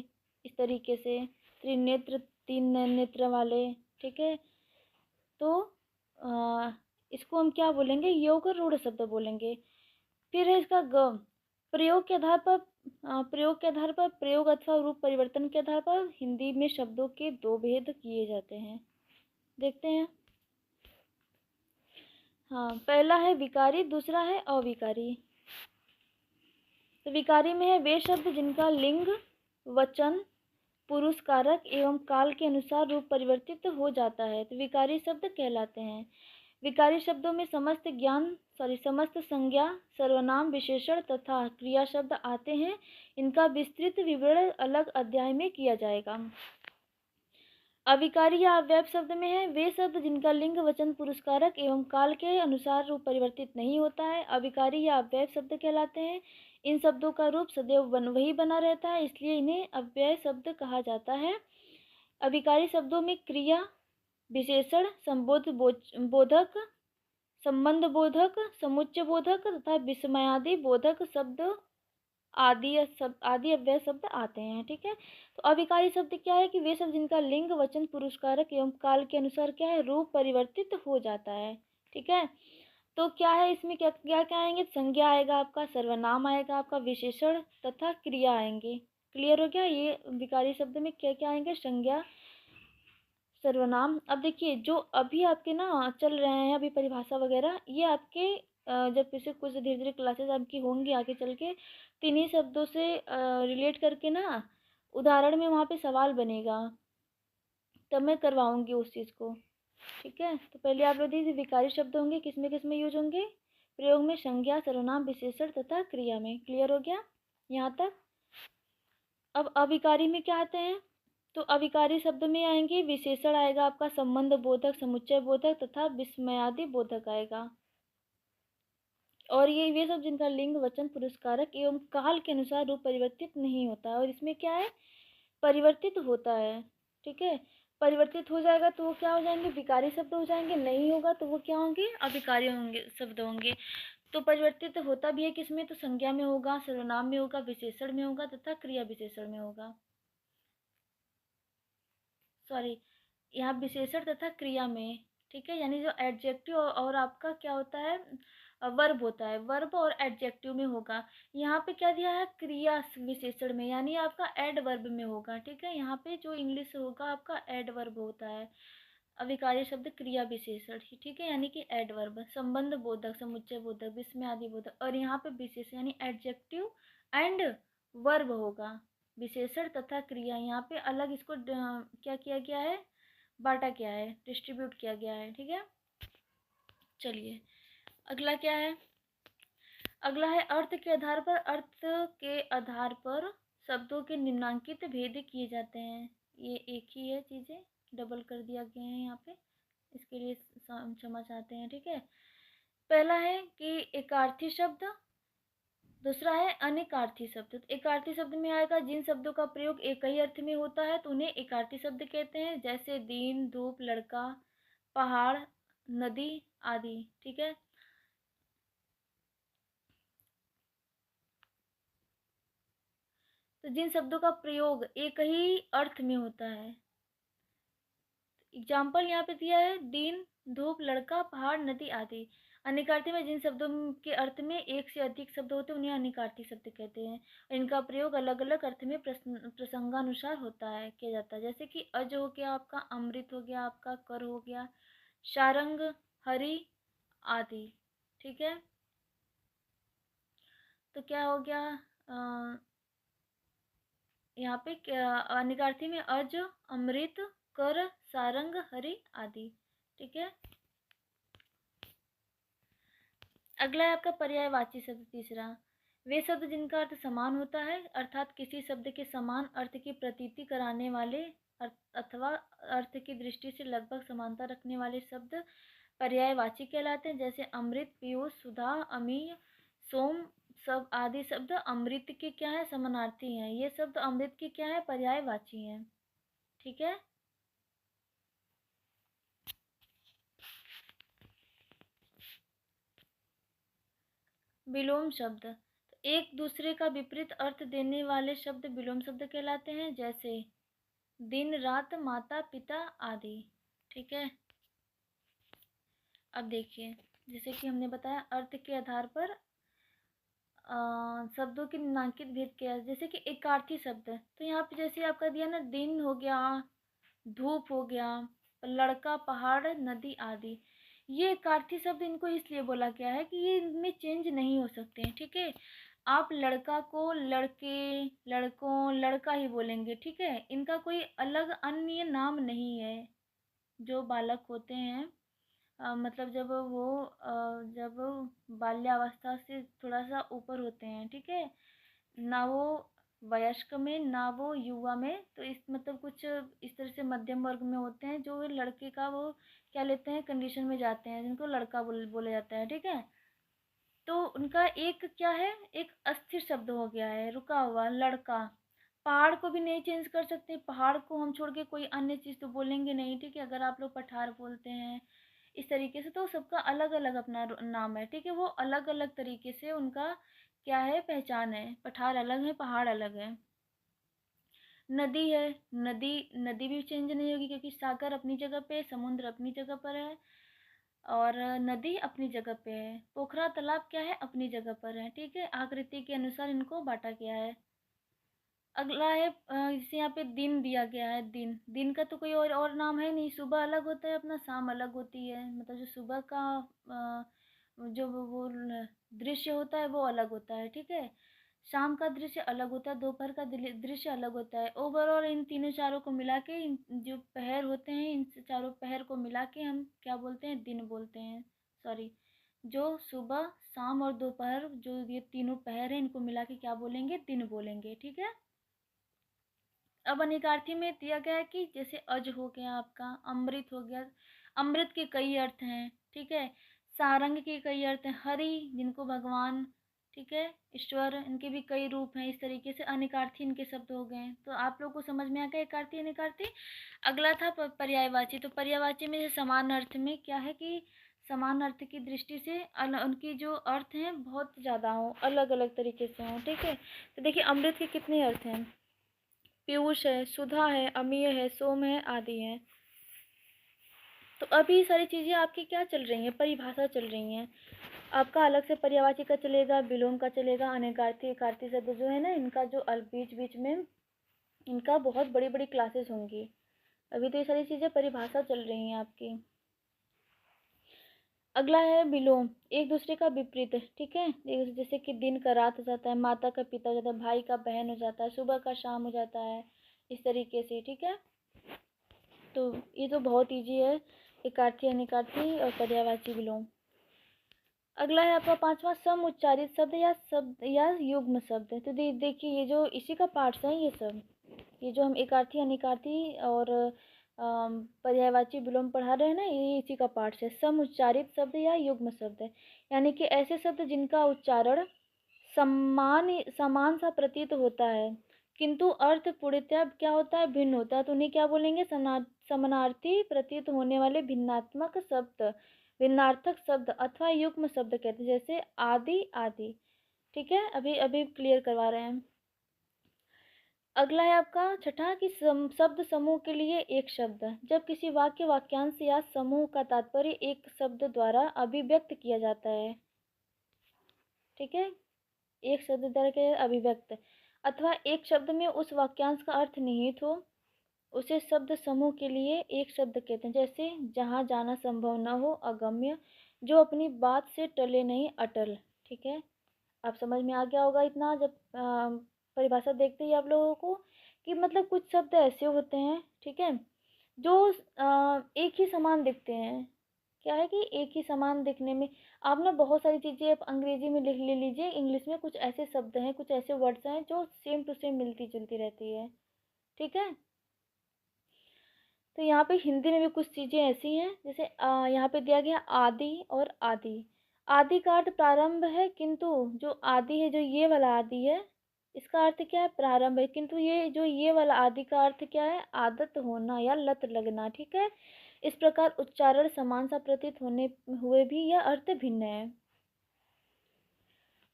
A: इस तरीके से। त्रिनेत्र, 3 नेत्र वाले, ठीक है। तो इसको हम क्या बोलेंगे, योग रूढ़ शब्द बोलेंगे। फिर है इसका ग, प्रयोग के आधार पर, प्रयोग अथवा रूप परिवर्तन के आधार पर हिंदी में शब्दों के दो भेद किए जाते हैं, देखते हैं। हाँ, पहला है विकारी, दूसरा है अविकारी। तो विकारी में है वे शब्द जिनका लिंग, वचन, पुरुष कारक एवं काल के अनुसार रूप परिवर्तित हो जाता है, तो विकारी शब्द कहलाते हैं। विकारी शब्दों में समस्त संज्ञा, सर्वनाम, विशेषण तथा क्रिया शब्द आते हैं। इनका विस्तृत विवरण अलग अध्याय में किया जाएगा। अविकारी या अव्यय शब्द में है वे शब्द जिनका लिंग, वचन, पुरुष कारक एवं काल के अनुसार रूप परिवर्तित नहीं होता है, अविकारी या अव्यय शब्द कहलाते हैं। इन शब्दों का रूप सदैव वही बना रहता है, इसलिए इन्हें अव्यय शब्द कहा जाता है। अविकारी शब्दों में क्रिया, विशेषण, बोधक, संबंध बोधक, समुच्चय बोधक तथा विस्मयादि बोधक शब्द आदि अव्यय शब्द आते हैं, ठीक है। तो अविकारी शब्द क्या है कि वे शब्द जिनका लिंग, वचन, पुरुष कारक एवं काल के अनुसार क्या है, रूप परिवर्तित हो जाता है, ठीक है। तो क्या है इसमें, क्या क्या क्या आएंगे, संज्ञा आएगा आपका, सर्वनाम आएगा आपका, विशेषण तथा क्रिया आएंगे। क्लियर हो गया, ये विकारी शब्द में क्या क्या आएंगे, संज्ञा, सर्वनाम। अब देखिए जो अभी आपके ना चल रहे हैं अभी परिभाषा वगैरह, ये आपके जब फिर से कुछ धीरे धीरे क्लासेस आपकी होंगी आगे चल के, तीन शब्दों से रिलेट करके ना उदाहरण में वहाँ पे सवाल बनेगा, तब मैं करवाऊंगी उस चीज़ को, ठीक है। तो पहले आप लोग देखिए विकारी शब्द होंगे किस में यूज होंगे, प्रयोग में, संज्ञा, सर्वनाम, विशेषण तथा क्रिया में। क्लियर हो गया यहाँ तक। अब अविकारी में क्या आते हैं, तो अविकारी शब्द में आएंगे विशेषण आएगा आपका, संबंध बोधक, समुच्चय बोधक तथा विस्मयादि बोधक आएगा। और ये वे सब जिनका लिंग, वचन, पुरुष कारक एवं काल के अनुसार रूप परिवर्तित नहीं होता है, और इसमें क्या है, परिवर्तित होता है, ठीक है। परिवर्तित हो जाएगा तो वो क्या हो जाएंगे, विकारी शब्द हो जाएंगे, नहीं होगा तो वो क्या होंगे, अविकारी होंगे, शब्द होंगे। तो परिवर्तित होता भी है किसमें, तो संज्ञा में होगा, सर्वनाम में होगा, विशेषण में होगा तथा क्रिया विशेषण में होगा, सॉरी यहाँ विशेषण तथा क्रिया में, ठीक है। यानी जो एडजेक्टिव और आपका क्या होता है, वर्ब होता है, वर्ब और एडजेक्टिव में होगा। यहाँ पे क्या दिया है, क्रिया विशेषण में, यानी आपका एडवर्ब में होगा, ठीक है। यहाँ पे जो इंग्लिश होगा आपका एडवर्ब होता है, अविकारी शब्द क्रिया विशेषण, ठीक है, यानी कि एडवर्ब, संबंध बोधक, समुच्चय बोधक, विस्मय आदि बोधक, और यहाँ पे विशेषण यानी एडजेक्टिव एंड वर्ब होगा, विशेषण तथा क्रिया। यहाँ पे अलग इसको क्या किया गया है, बांटा गया है, डिस्ट्रीब्यूट किया गया है, ठीक है। चलिए अगला क्या है? अगला है अर्थ के आधार पर। अर्थ के आधार पर शब्दों के निम्नांकित भेद किए जाते हैं। ये एक ही है, चीज़ें डबल कर दिया गया है यहाँ पे, इसके लिए क्षमा चाहते हैं, ठीक है। पहला है कि एकार्थी शब्द, दूसरा है अनेकार्थी शब्द। तो एकार्थी शब्द में आएगा जिन शब्दों का प्रयोग एक ही अर्थ में होता है तो उन्हें एकार्थी शब्द कहते हैं, जैसे दिन, धूप, लड़का, पहाड़, नदी आदि, ठीक है। तो जिन शब्दों का प्रयोग एक ही अर्थ में होता है, एग्जाम्पल यहाँ पे दिया है दिन, धूप, लड़का, पहाड़, नदी आदि। अनेकार्थी में जिन शब्दों के अर्थ में एक से अधिक शब्द होते हैं उन्हें अनेकार्थी शब्द कहते हैं। इनका प्रयोग अलग अलग अर्थ में प्रसंगानुसार होता है, किया जाता है। जैसे कि अज हो गया आपका, अमृत हो गया आपका, कर हो गया, सारंग, हरि आदि, ठीक है। तो क्या हो गया यहाँ पे अनिकार्थी में अज, अमृत, कर, सारंग, हरि आदि, ठीक है। अगला है आपका पर्यायवाची शब्द तीसरा। वे शब्द जिनका अर्थ समान होता है, अर्थात किसी शब्द के समान अर्थ की प्रतीति कराने वाले अथवा अर्थ की दृष्टि से लगभग समानता रखने वाले शब्द पर्यायवाची कहलाते हैं। जैसे अमृत, पीयूष, सुधा, अमीय, सोम, सब आदि शब्द अमृत के क्या है? समानार्थी हैं। ये शब्द अमृत की क्या है? पर्यायवाची हैं, ठीक है। विलोम शब्द, तो एक दूसरे का विपरीत अर्थ देने वाले शब्द विलोम शब्द कहलाते हैं, जैसे दिन, रात, माता, पिता आदि, ठीक है। अब देखिए, जैसे कि हमने बताया अर्थ के आधार पर शब्दों के निम्नांकित भेद किया। जैसे कि एकार्थी शब्द, तो यहाँ पे जैसे आपका दिया ना, दिन हो गया, धूप हो गया, लड़का, पहाड़, नदी आदि। ये एकार्थी शब्द इनको इसलिए बोला गया है कि ये इनमें चेंज नहीं हो सकते हैं, ठीक है। आप लड़का को लड़के, लड़कों, लड़का ही बोलेंगे, ठीक है। इनका कोई अलग अन्य नाम नहीं है। जो बालक होते हैं मतलब जब बाल्यावस्था से थोड़ा सा ऊपर होते हैं, ठीक है, ना वो वयस्क में ना वो युवा में, तो इस मतलब कुछ इस तरह से मध्यम वर्ग में होते हैं, जो लड़के का वो क्या लेते हैं, कंडीशन में जाते हैं, जिनको लड़का बोला जाता है, ठीक है। तो उनका एक क्या है, एक अस्थिर शब्द हो गया है, रुका हुआ, लड़का। पहाड़ को भी नहीं चेंज कर सकते, पहाड़ को हम छोड़ के कोई अन्य चीज़ तो बोलेंगे नहीं, ठीक है। अगर आप लोग पठार बोलते हैं इस तरीके से, तो सबका अलग अलग अपना नाम है, ठीक है। वो अलग अलग तरीके से उनका क्या है, पहचान है। पठार अलग है, पहाड़ अलग है। नदी है, नदी नदी भी चेंज नहीं होगी, क्योंकि सागर अपनी जगह पे, समुद्र अपनी जगह पर है, और नदी अपनी जगह पे है। पोखरा, तालाब क्या है, अपनी जगह पर है, ठीक है। आकृति के अनुसार इनको बांटा गया है। अगला है जैसे यहाँ पे दिन दिया गया है। दिन, दिन का तो कोई और नाम है नहीं। सुबह अलग होता है अपना, शाम अलग होती है। मतलब जो सुबह का जो वो दृश्य होता है वो अलग होता है, ठीक है। शाम का दृश्य अलग होता है, दोपहर का दृश्य अलग होता है। ओवरऑल इन तीनों चारों को मिला के जो पहर होते हैं, इन चारों पहर को मिला के हम क्या बोलते हैं, दिन बोलते हैं। सॉरी, जो सुबह, शाम और दोपहर, जो ये तीनों पहर हैं, इनको मिला के क्या बोलेंगे, दिन बोलेंगे, ठीक है। अब अनिकार्थी में दिया गया है कि जैसे अज हो गया आपका, अमृत हो गया। अमृत के कई अर्थ हैं, ठीक है। सारंग के कई अर्थ हैं। हरि, जिनको भगवान, ठीक है, ईश्वर, इनके भी कई रूप हैं। इस तरीके से अनिकार्थी इनके शब्द हो गए। तो आप लोग को समझ में आ गया एकार्थी अनिकार्थी। अगला था पर्यायवाची। तो पर्यायवाची में समान अर्थ में क्या है कि समान अर्थ की दृष्टि से उनकी जो अर्थ हैं बहुत ज़्यादा हो, अलग अलग तरीके से हों, ठीक है। तो देखिए अमृत के कितने अर्थ हैं, पीयूष है, सुधा है, अमीय है, सोम है आदि है। तो अभी सारी चीज़ें आपकी क्या चल रही हैं, परिभाषा चल रही हैं। आपका अलग से पर्यायवाची का चलेगा, विलोम का चलेगा, अनेकार्थी एकार्थी शब्द जो है ना, इनका जो बीच बीच में इनका बहुत बड़ी बड़ी क्लासेस होंगी। अभी तो ये सारी चीज़ें परिभाषा चल रही हैं आपकी। अगला है विलोम, एक दूसरे का विपरीत, ठीक है। जैसे कि दिन का रात हो जाता है, माता का पिता हो जाता है, भाई का बहन हो जाता है, सुबह का शाम हो जाता है, इस तरीके से, ठीक है। तो ये तो बहुत ईजी है, एकार्थी अनिकार्थी और पर्यायवाची विलोम। अगला है आपका पांचवा सम उच्चारित शब्द या युग्म शब्द। तो देखिए ये जो इसी का पार्ट्स हैं ये सब, ये जो हम एकार्थी अनिकार्थी और पर्यायवाची विलोम पढ़ा रहे हैं ना, ये इसी का पार्ट्स है। सम उच्चारित शब्द या युग्म शब्द है, यानी कि ऐसे शब्द जिनका उच्चारण समान सा प्रतीत होता है किंतु अर्थ पूर्णतः क्या होता है, भिन्न होता है, तो उन्हें क्या बोलेंगे, समानार्थी प्रतीत होने वाले भिन्नार्थक शब्द अथवा युग्म शब्द कहते हैं, जैसे आदि आदि। ठीक है, अभी अभी क्लियर करवा रहे हैं। अगला है आपका छठा कि शब्द समूह के लिए एक शब्द। जब किसी वाक्यांश या समूह का तात्पर्य एक शब्द द्वारा अभिव्यक्त किया जाता है, ठीक है, एक शब्द द्वारा के अभिव्यक्त, अथवा एक शब्द में उस वाक्यांश का अर्थ निहित हो, उसे शब्द समूह के लिए एक शब्द कहते हैं। जैसे जहाँ जाना संभव न हो, अगम्य, जो अपनी बात से टले नहीं, अटल। ठीक है, आप समझ में आ गया होगा इतना जब परिभाषा देखते ही आप लोगों को, कि मतलब कुछ शब्द ऐसे होते हैं, ठीक है, जो एक ही समान दिखते हैं। क्या है कि एक ही समान दिखने में, आप ना बहुत सारी चीज़ें आप अंग्रेजी में लिख ले लीजिए, इंग्लिश में कुछ ऐसे शब्द हैं, कुछ ऐसे वर्ड्स हैं जो सेम टू सेम मिलती जुलती रहती है। ठीक है, तो यहाँ पे हिंदी में भी कुछ चीज़ें ऐसी हैं, जैसे यहाँ पे दिया गया आदि और आदि। आदि का अर्थ प्रारंभ है, किंतु जो आदि है, जो ये वाला आदि है, इसका अर्थ क्या है, प्रारंभ है, किंतु ये जो ये वाला आदि का अर्थ क्या है, आदत होना या लत लगना। ठीक है, इस प्रकार उच्चारण समान सा प्रतीत होने हुए भी यह अर्थ भिन्न है।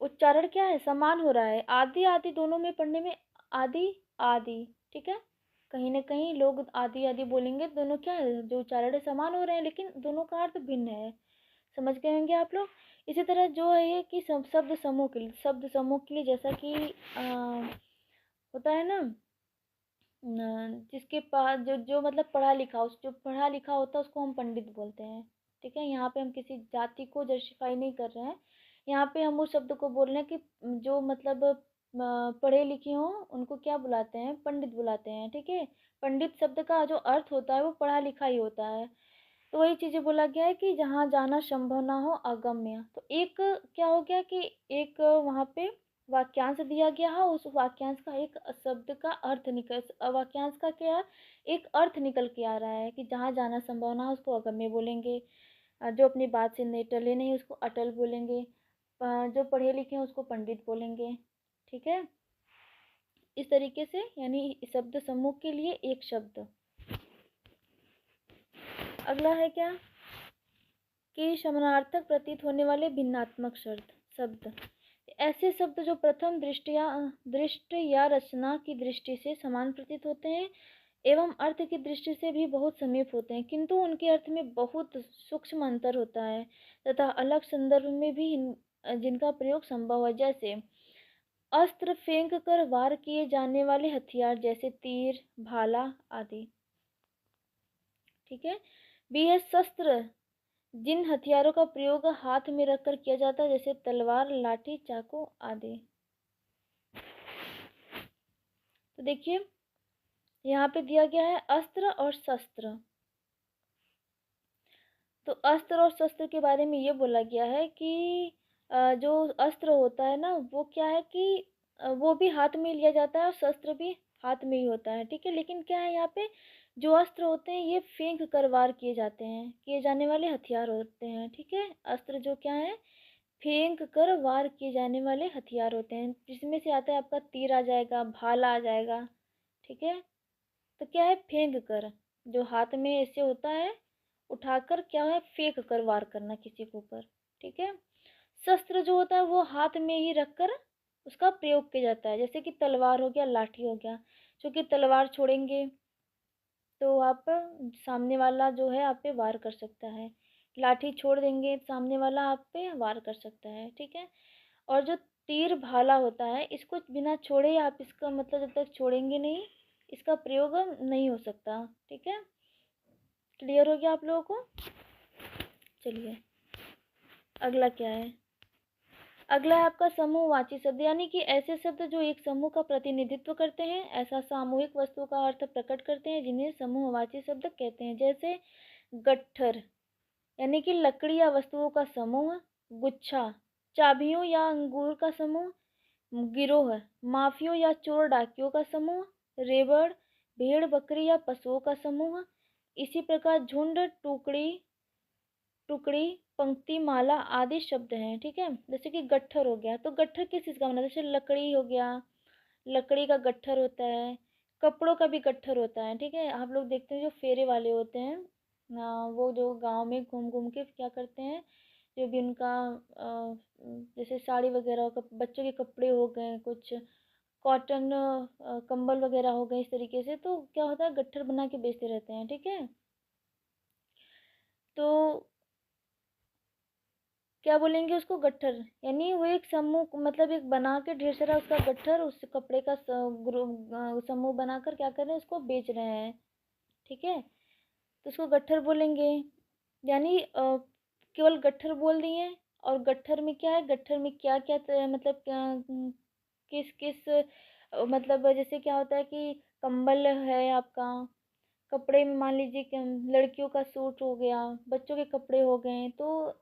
A: उच्चारण क्या है, समान हो रहा है, आदि आदि दोनों में पढ़ने में आदि आदि। ठीक है, कहीं ना कहीं लोग आदि आदि बोलेंगे, दोनों क्या है, जो उच्चारण है समान हो रहे हैं, लेकिन दोनों का अर्थ भिन्न है। समझ गए होंगे आप लोग। इसी तरह जो है ये कि शब्द समूह के लिए जैसा कि होता है ना, जिसके पास जो जो मतलब पढ़ा लिखा, उस जो पढ़ा लिखा होता है उसको हम पंडित बोलते हैं। ठीक है, यहाँ पे हम किसी जाति को जस्टिफाई नहीं कर रहे हैं, यहाँ पे हम उस शब्द को बोल रहे हैं कि जो मतलब पढ़े लिखे हों उनको क्या बुलाते हैं, पंडित बुलाते हैं। ठीक है, पंडित शब्द का जो अर्थ होता है वो पढ़ा लिखा ही होता है। तो वही चीज़ें बोला गया है कि जहाँ जाना संभव ना हो, अगम्य। तो एक क्या हो गया कि एक वहाँ पे वाक्यांश दिया गया है, उस वाक्यांश का एक शब्द का अर्थ निकल, वाक्यांश का क्या, एक अर्थ निकल के आ रहा है कि जहाँ जाना संभव ना हो उसको अगम्य बोलेंगे, जो अपनी बात से नहीं टले नहीं उसको अटल बोलेंगे, जो पढ़े लिखे हैं उसको पंडित बोलेंगे। ठीक है, इस तरीके से, यानी शब्द समूह के लिए एक शब्द। अगला है क्या कि समानार्थक प्रतीत होने वाले भिन्नात्मक शब्द। ऐसे शब्द जो प्रथम दृष्टि या रचना की दृष्टि से समान प्रतीत होते हैं एवं अर्थ की दृष्टि से भी बहुत समीप होते हैं, किंतु उनके अर्थ में बहुत सूक्ष्म अंतर होता है तथा अलग संदर्भ में भी जिनका प्रयोग संभव है। जैसे अस्त्र फेंक कर वार किए जाने वाले हथियार, जैसे तीर, भाला आदि। ठीक है, भी है शस्त्र, जिन हथियारों का प्रयोग हाथ में रखकर किया जाता है, जैसे तलवार, लाठी, चाकू आदि। तो देखिए यहाँ पे दिया गया है अस्त्र और शस्त्र। तो अस्त्र और शस्त्र के बारे में ये बोला गया है कि जो अस्त्र होता है ना वो क्या है कि वो भी हाथ में लिया जाता है और शस्त्र भी हाथ में ही होता है। ठीक है, लेकिन क्या है यहाँ पे जो अस्त्र होते हैं ये फेंक कर वार किए जाते हैं, किए जाने वाले हथियार होते हैं। ठीक है, अस्त्र जो क्या है, फेंक कर वार किए जाने वाले हथियार होते हैं, जिसमें से आता है आपका तीर आ जाएगा, भाला आ जाएगा। ठीक है, तो क्या है, फेंक कर, जो हाथ में ऐसे होता है, उठाकर क्या है, फेंक कर वार करना किसी के ऊपर। ठीक है, शस्त्र जो होता है वो हाथ में ही रखकर उसका प्रयोग किया जाता है, जैसे कि तलवार हो गया, लाठी हो गया। क्योंकि तलवार छोड़ेंगे तो आप सामने वाला जो है आप पे वार कर सकता है, लाठी छोड़ देंगे सामने वाला आप पे वार कर सकता है। ठीक है, और जो तीर भाला होता है इसको बिना छोड़े आप इसका मतलब जब तक छोड़ेंगे नहीं इसका प्रयोग नहीं हो सकता। ठीक है, क्लियर हो गया आप लोगों को। चलिए अगला क्या है, अगला है आपका समूहवाची शब्द, यानी कि ऐसे शब्द जो एक समूह का प्रतिनिधित्व करते हैं, ऐसा सामूहिक वस्तु का अर्थ प्रकट करते हैं, जिन्हें समूहवाची शब्द कहते हैं। जैसे गट्ठर, यानी कि लकड़ी या वस्तुओं का समूह, गुच्छा, चाबियों या अंगूर का समूह, गिरोह, माफियों या चोर डाकियों का समूह, रेवड़, भेड़ बकरी या पशुओं का समूह। इसी प्रकार झुंड, टुकड़ी, टुकड़ी, पंक्ति, माला आदि शब्द हैं। ठीक है, जैसे कि गट्ठर हो गया, तो गट्ठर किस चीज का बना है? जैसे लकड़ी हो गया, लकड़ी का गट्ठर होता है, कपड़ों का भी गट्ठर होता है। ठीक है, आप लोग देखते हैं जो फेरे वाले होते हैं वो जो गांव में घूम घूम के क्या करते हैं, जो भी उनका जैसे साड़ी वगैरह बच्चों के कपड़े हो गए, कुछ कॉटन कंबल वगैरह हो गए, इस तरीके से तो क्या होता है, गट्ठर बना के बेचते रहते हैं। ठीक है, तो क्या बोलेंगे उसको, गट्ठर, यानी वो एक समूह, मतलब एक बना के ढेर सारा उसका गट्ठर, उस कपड़े का समूह बनाकर क्या कर रहे हैं, उसको बेच रहे हैं। ठीक है, तो उसको गट्ठर बोलेंगे। यानी केवल गट्ठर बोल दिए। और गट्ठर में क्या है, गट्ठर में क्या क्या मतलब क्या किस किस मतलब जैसे क्या होता है कि कंबल है आपका, कपड़े में मान लीजिए कि लड़कियों का सूट हो गया, बच्चों के कपड़े हो गए, तो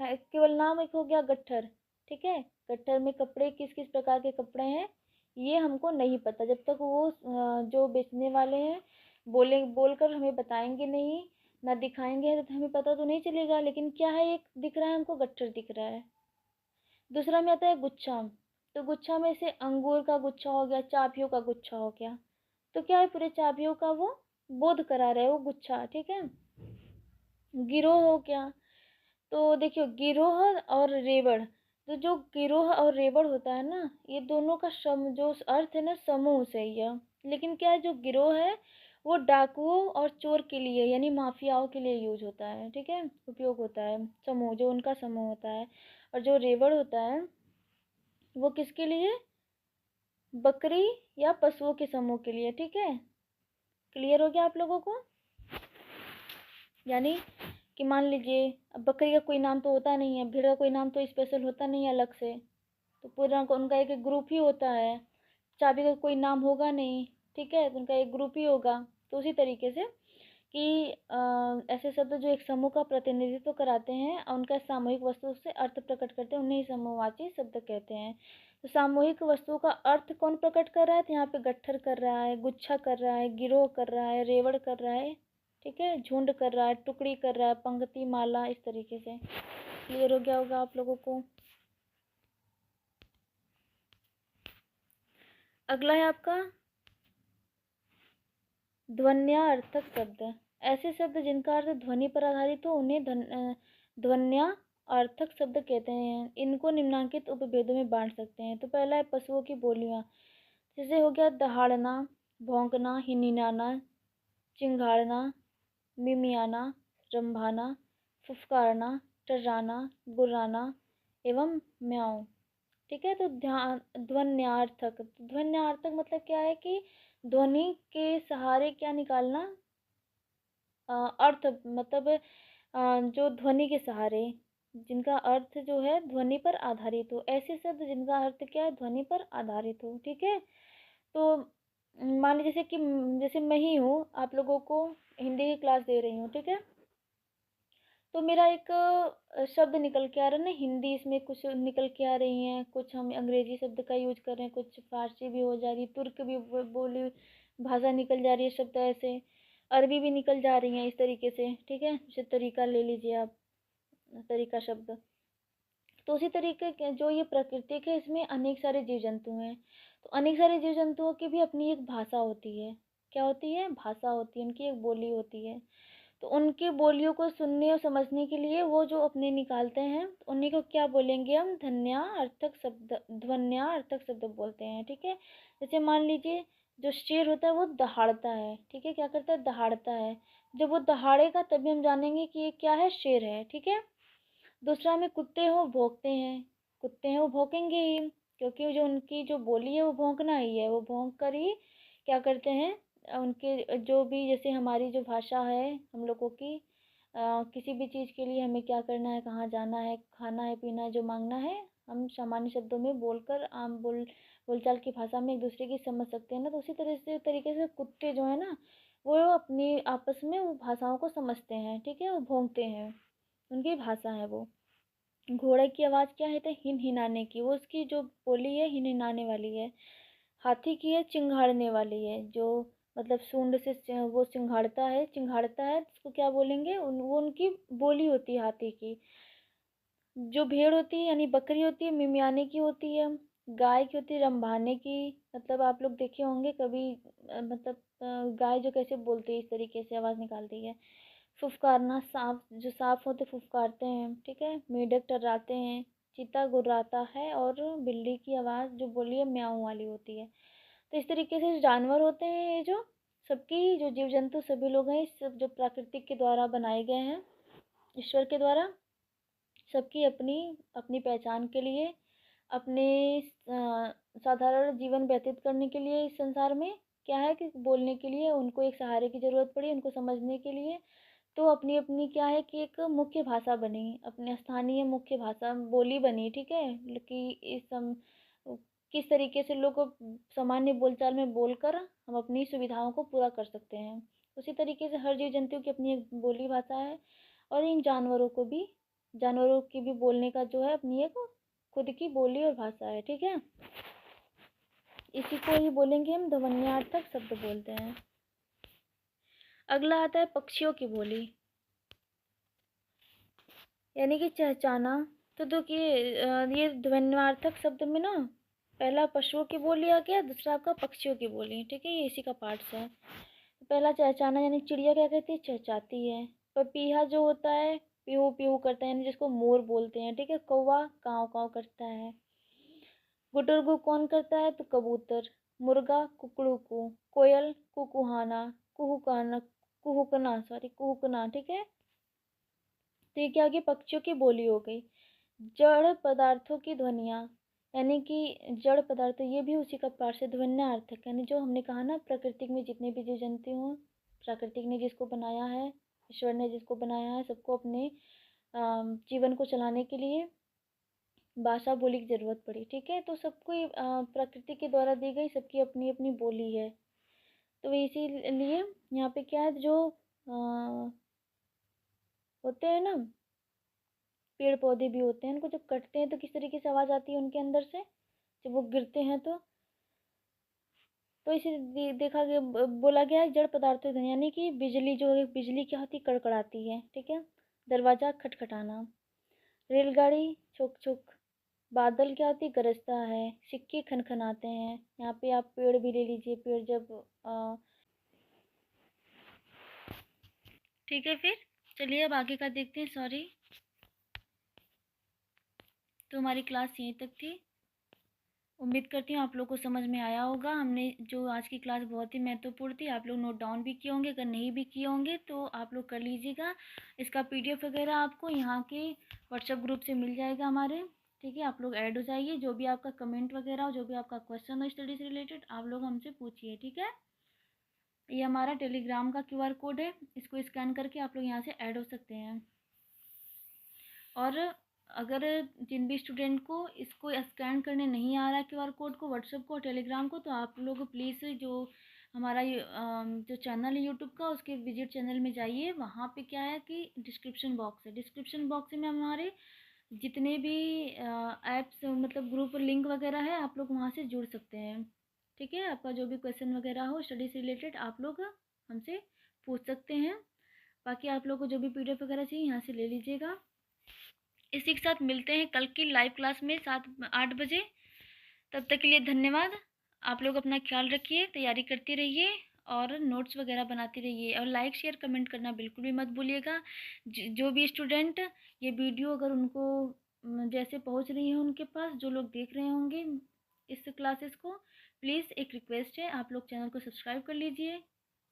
A: है केवल नाम एक हो गया गट्ठर। ठीक है, गट्ठर में कपड़े किस किस प्रकार के कपड़े हैं ये हमको नहीं पता, जब तक वो जो बेचने वाले हैं बोलकर हमें बताएंगे नहीं, ना दिखाएंगे, तो हमें पता तो नहीं चलेगा। लेकिन क्या है, एक दिख रहा है हमको, गट्ठर दिख रहा है। दूसरा में आता है गुच्छा, तो गुच्छा में से अंगूर का गुच्छा हो गया, चाबियों का गुच्छा हो गया, तो क्या है, पूरे चाबियों का वो बोध करा रहे हैं वो गुच्छा। ठीक है, गिरोह हो गया, तो देखियो गिरोह और रेवड़, तो जो गिरोह और रेवड़ होता है ना, ये दोनों का जो अर्थ है ना, समूह से ही है। लेकिन क्या है, जो गिरोह है वो डाकुओं और चोर के लिए, यानी माफियाओं के लिए यूज होता है। ठीक है, उपयोग होता है, समूह जो उनका समूह होता है। और जो रेवड़ होता है वो किसके लिए, बकरी या पशुओं के समूह के लिए। ठीक है, क्लियर हो गया आप लोगों को? यानी कि मान लीजिए अब बकरी का कोई नाम तो होता नहीं है, भेड़ का कोई नाम तो स्पेशल होता नहीं है अलग से, तो पूरा उनका एक ग्रुप ही होता है। चाबी का कोई नाम होगा नहीं। ठीक है, तो उनका एक ग्रुप ही होगा। तो उसी तरीके से कि ऐसे शब्द जो एक समूह का प्रतिनिधित्व कराते हैं और उनका सामूहिक वस्तु से अर्थ प्रकट करते हैं, उन्हें समूहवाची शब्द कहते हैं। तो सामूहिक वस्तु का अर्थ कौन प्रकट कर रहा है, तो यहाँ पे गट्ठर कर रहा है, गुच्छा कर रहा है, गिरोह कर रहा है, रेवड़ कर रहा है। ठीक है, झुंड कर रहा है, टुकड़ी कर रहा है, पंक्ति, माला, इस तरीके से। क्लियर हो गया होगा आप लोगों को? अगला है आपका ध्वन्यार्थक शब्द। ऐसे शब्द जिनका अर्थ ध्वनि पर आधारित हो उन्हें ध्वन्यार्थक शब्द कहते हैं। इनको निम्नलिखित उपभेदों में बांट सकते हैं। तो पहला है पशुओं की बोलियां, जैसे हो गया दहाड़ना, भौंकना, हिनहिनाना, चिंघाड़ना, मिमियाना, रंभाना, फुफकारना, टर्राना, गुर्राना एवं म्याऊं। ठीक है, तो ध्यान ध्वन्यार्थक, ध्वन्यार्थक मतलब क्या है कि ध्वनि के सहारे क्या निकालना, अर्थ मतलब जो ध्वनि के सहारे, जिनका अर्थ जो है ध्वनि पर आधारित हो, ऐसे शब्द जिनका अर्थ क्या है, ध्वनि पर आधारित हो। ठीक है, तो मान लीजिए जैसे कि जैसे मैं ही हूँ, आप लोगों को हिंदी की क्लास दे रही हूँ। ठीक है, तो मेरा एक शब्द निकल के आ रहा है ना, हिंदी इसमें कुछ निकल के आ रही हैं, कुछ हम अंग्रेजी शब्द का यूज कर रहे हैं, कुछ फारसी भी हो जा रही, तुर्क भी बोली भाषा निकल जा रही है, शब्द ऐसे अरबी भी निकल जा रही है, इस तरीके से। ठीक है, जैसे तरीका ले लीजिए आप, तरीका शब्द। तो उसी तरीके के जो ये प्राकृतिक है, इसमें अनेक सारे जीव जंतु हैं। तो अनेक सारे जीव जंतुओं की भी अपनी एक भाषा होती है। क्या होती है, भाषा होती है, उनकी एक बोली होती है। तो उनकी बोलियों को सुनने और समझने के लिए वो जो अपने निकालते हैं, तो उन्हीं को क्या बोलेंगे हम, ध्वन्यार्थक शब्द, ध्वन्यार्थक शब्द बोलते हैं। ठीक है, जैसे मान लीजिए जो शेर होता है वो दहाड़ता है। ठीक है, क्या करता है, दहाड़ता है। जब वो दहाड़ेगा तभी हम जानेंगे कि ये क्या है, शेर है। ठीक है, दूसरा में कुत्ते हो भौंकते हैं, कुत्ते हैं वो भौंकेंगे ही, क्योंकि जो उनकी जो बोली है वो भौंकना ही है, वो भौंक कर ही क्या करते हैं, उनके जो भी जैसे हमारी जो भाषा है हम लोगों की, किसी भी चीज़ के लिए हमें क्या करना है, कहाँ जाना है, खाना है, पीना है, जो मांगना है, हम सामान्य शब्दों में बोलकर आम बोलचाल की भाषा में एक दूसरे की समझ सकते हैं ना। तो उसी तरीके से कुत्ते जो है ना, वो अपनी आपस में वो भाषाओं को समझते हैं। ठीक है, वो भौंकते हैं, उनकी भाषा है वो। घोड़े की आवाज़ क्या है, तो हिन हिनाने की, वो उसकी जो बोली है हिन हिनाने वाली है। हाथी की है चिंघाड़ने वाली है, जो मतलब सूंड से वो चिंघाड़ता है, उसको क्या बोलेंगे, वो उनकी बोली होती है हाथी की। जो भेड़ होती है यानी बकरी होती है मिमियाने की होती है। गाय की होती है रंभाने की। मतलब आप लोग देखे होंगे कभी, मतलब गाय जो कैसे बोलती है, इस तरीके से आवाज़ निकालती है। फुफकारना, सांप, जो सांप होते फुफकारते हैं, ठीक है। मेंढक टर्राते हैं, चीता गुर्राता है, और बिल्ली की आवाज़ जो बोली है म्याऊं वाली होती है। तो इस तरीके से जानवर होते हैं ये, जो सबकी, जो जीव जंतु सभी लोग हैं, इस सब जो प्रकृति के द्वारा बनाए गए हैं, ईश्वर के द्वारा, सबकी अपनी अपनी पहचान के लिए, अपने साधारण जीवन व्यतीत करने के लिए इस संसार में क्या है कि बोलने के लिए उनको एक सहारे की ज़रूरत पड़ी, उनको समझने के लिए। तो अपनी अपनी क्या है कि एक मुख्य भाषा बनी, अपने स्थानीय मुख्य भाषा बोली बनी, ठीक है। कि किस तरीके से लोग सामान्य बोलचाल में बोलकर हम अपनी सुविधाओं को पूरा कर सकते हैं। उसी तरीके से हर जीव जंतु की अपनी एक बोली भाषा है, और इन जानवरों की भी बोलने का जो है अपनी एक खुद की बोली और भाषा है, ठीक है। इसी को ही बोलेंगे हम ध्वन्यार्थक शब्द बोलते हैं। अगला आता है पक्षियों की बोली, यानी कि चहचाना। तो देखिए ये ध्वन्यार्थक शब्द में ना, पहला पशुओं की बोली आ गया, दूसरा आपका पक्षियों की बोली, ठीक है। ये इसी का पार्ट्स है। पहला चहचाना, यानी चिड़िया क्या कहती है, चहचाती है। पपीहा जो होता है पीहू पीहू करता है, यानी जिसको मोर बोलते हैं, ठीक है। कौवा काव काव करता है। गुटुरगु कौन करता है, तो कबूतर। मुर्गा कुकड़ू, कोयल कुकुहाना, कुहुकाना, कुहुकना, ठीक है। तो ये क्या हो गया, पक्षियों की बोली हो गई। जड़ पदार्थों की ध्वनियाँ, यानी कि जड़ पदार्थ, ये भी उसी का पार्ट है। ध्वन्यार्थक यानी जो हमने कहा ना, प्रकृति में जितने भी जीव जंतु हों, प्रकृति ने जिसको बनाया है, ईश्वर ने जिसको बनाया है, सबको अपने जीवन को चलाने के लिए भाषा बोली की ज़रूरत पड़ी, ठीक है। तो सबको प्रकृति के द्वारा दी गई सबकी अपनी अपनी बोली है। तो इसीलिए यहाँ पे क्या है, जो होते हैं ना, पेड़ पौधे भी होते हैं, उनको जब कटते हैं तो किस तरीके से आवाज़ आती है उनके अंदर से, जब वो गिरते हैं तो इसे देखा गया, बोला गया है जड़ पदार्थों की, यानी कि बिजली जो है, बिजली क्या होती है, कड़कड़ाती है, ठीक है। दरवाज़ा खटखटाना। रेलगाड़ी छुक छुक। बादल क्या होती है, गरजता है। सिक्के खनखनाते हैं। यहाँ पे आप पेड़ भी ले लीजिए, पेड़ जब ठीक है। फिर चलिए अब आगे का देखते हैं। सॉरी, तो हमारी क्लास यहीं तक थी। उम्मीद करती हूँ आप लोग को समझ में आया होगा। हमने जो आज की क्लास बहुत ही महत्वपूर्ण थी, आप लोग नोट डाउन भी किए होंगे, अगर नहीं भी किए होंगे तो आप लोग कर लीजिएगा। इसका पीडीएफ वगैरह आपको यहाँ के व्हाट्सएप ग्रुप से मिल जाएगा हमारे, ठीक है। आप लोग ऐड हो जाइए, जो भी आपका कमेंट वगैरह हो, जो भी आपका क्वेश्चन हो स्टडी से रिलेटेड, आप लोग हमसे पूछिए, ठीक है। ये हमारा टेलीग्राम का क्यूआर कोड है, इसको स्कैन करके आप लोग यहाँ से ऐड हो सकते हैं। और अगर जिन भी स्टूडेंट को इसको स्कैन करने नहीं आ रहा है क्यूआर कोड को, व्हाट्सएप को, टेलीग्राम को, तो आप लोग प्लीज़ जो हमारा जो चैनल है यूट्यूब का, उसके विजिट चैनल में जाइए। वहाँ पे क्या है कि डिस्क्रिप्शन बॉक्स है, डिस्क्रिप्शन बॉक्स में हमारे जितने भी ऐप्स, मतलब ग्रुप लिंक वगैरह है, आप लोग वहाँ से जुड़ सकते हैं, ठीक है। आपका जो भी क्वेश्चन वगैरह हो स्टडी से रिलेटेड, आप लोग हमसे पूछ सकते हैं। बाकी आप लोग को जो भी पीडीएफ वगैरह चाहिए यहाँ से ले लीजिएगा। इसी के साथ मिलते हैं कल की लाइव क्लास में 7-8 बजे। तब तक के लिए धन्यवाद। आप लोग अपना ख्याल रखिए, तैयारी करते रहिए, और नोट्स वगैरह बनाते रहिए, और लाइक शेयर कमेंट करना बिल्कुल भी मत भूलिएगा। जो भी स्टूडेंट ये वीडियो अगर उनको जैसे पहुंच रही है उनके पास, जो लोग देख रहे होंगे इस क्लासेस को, प्लीज़ एक रिक्वेस्ट है, आप लोग चैनल को सब्सक्राइब कर लीजिए,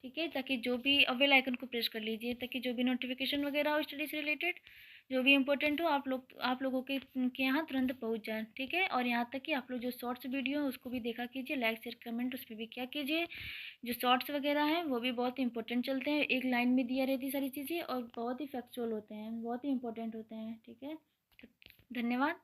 A: ठीक है। ताकि जो भी बेल आइकन को प्रेस कर लीजिए, ताकि जो भी नोटिफिकेशन वगैरह हो स्टडी से रिलेटेड, जो भी इम्पोर्टेंट हो, आप लोगों के यहाँ तुरंत पहुँच जाए, ठीक है। और यहाँ तक कि आप लोग जो शॉर्ट्स वीडियो है उसको भी देखा कीजिए, लाइक शेयर कमेंट उस पर भी क्या कीजिए। जो शॉर्ट्स वगैरह हैं वो भी बहुत इंपॉर्टेंट चलते हैं, एक लाइन में दिया रहती सारी चीज़ें, और बहुत ही फैक्चुअल होते हैं, बहुत ही इंपॉर्टेंट होते हैं, ठीक है। धन्यवाद।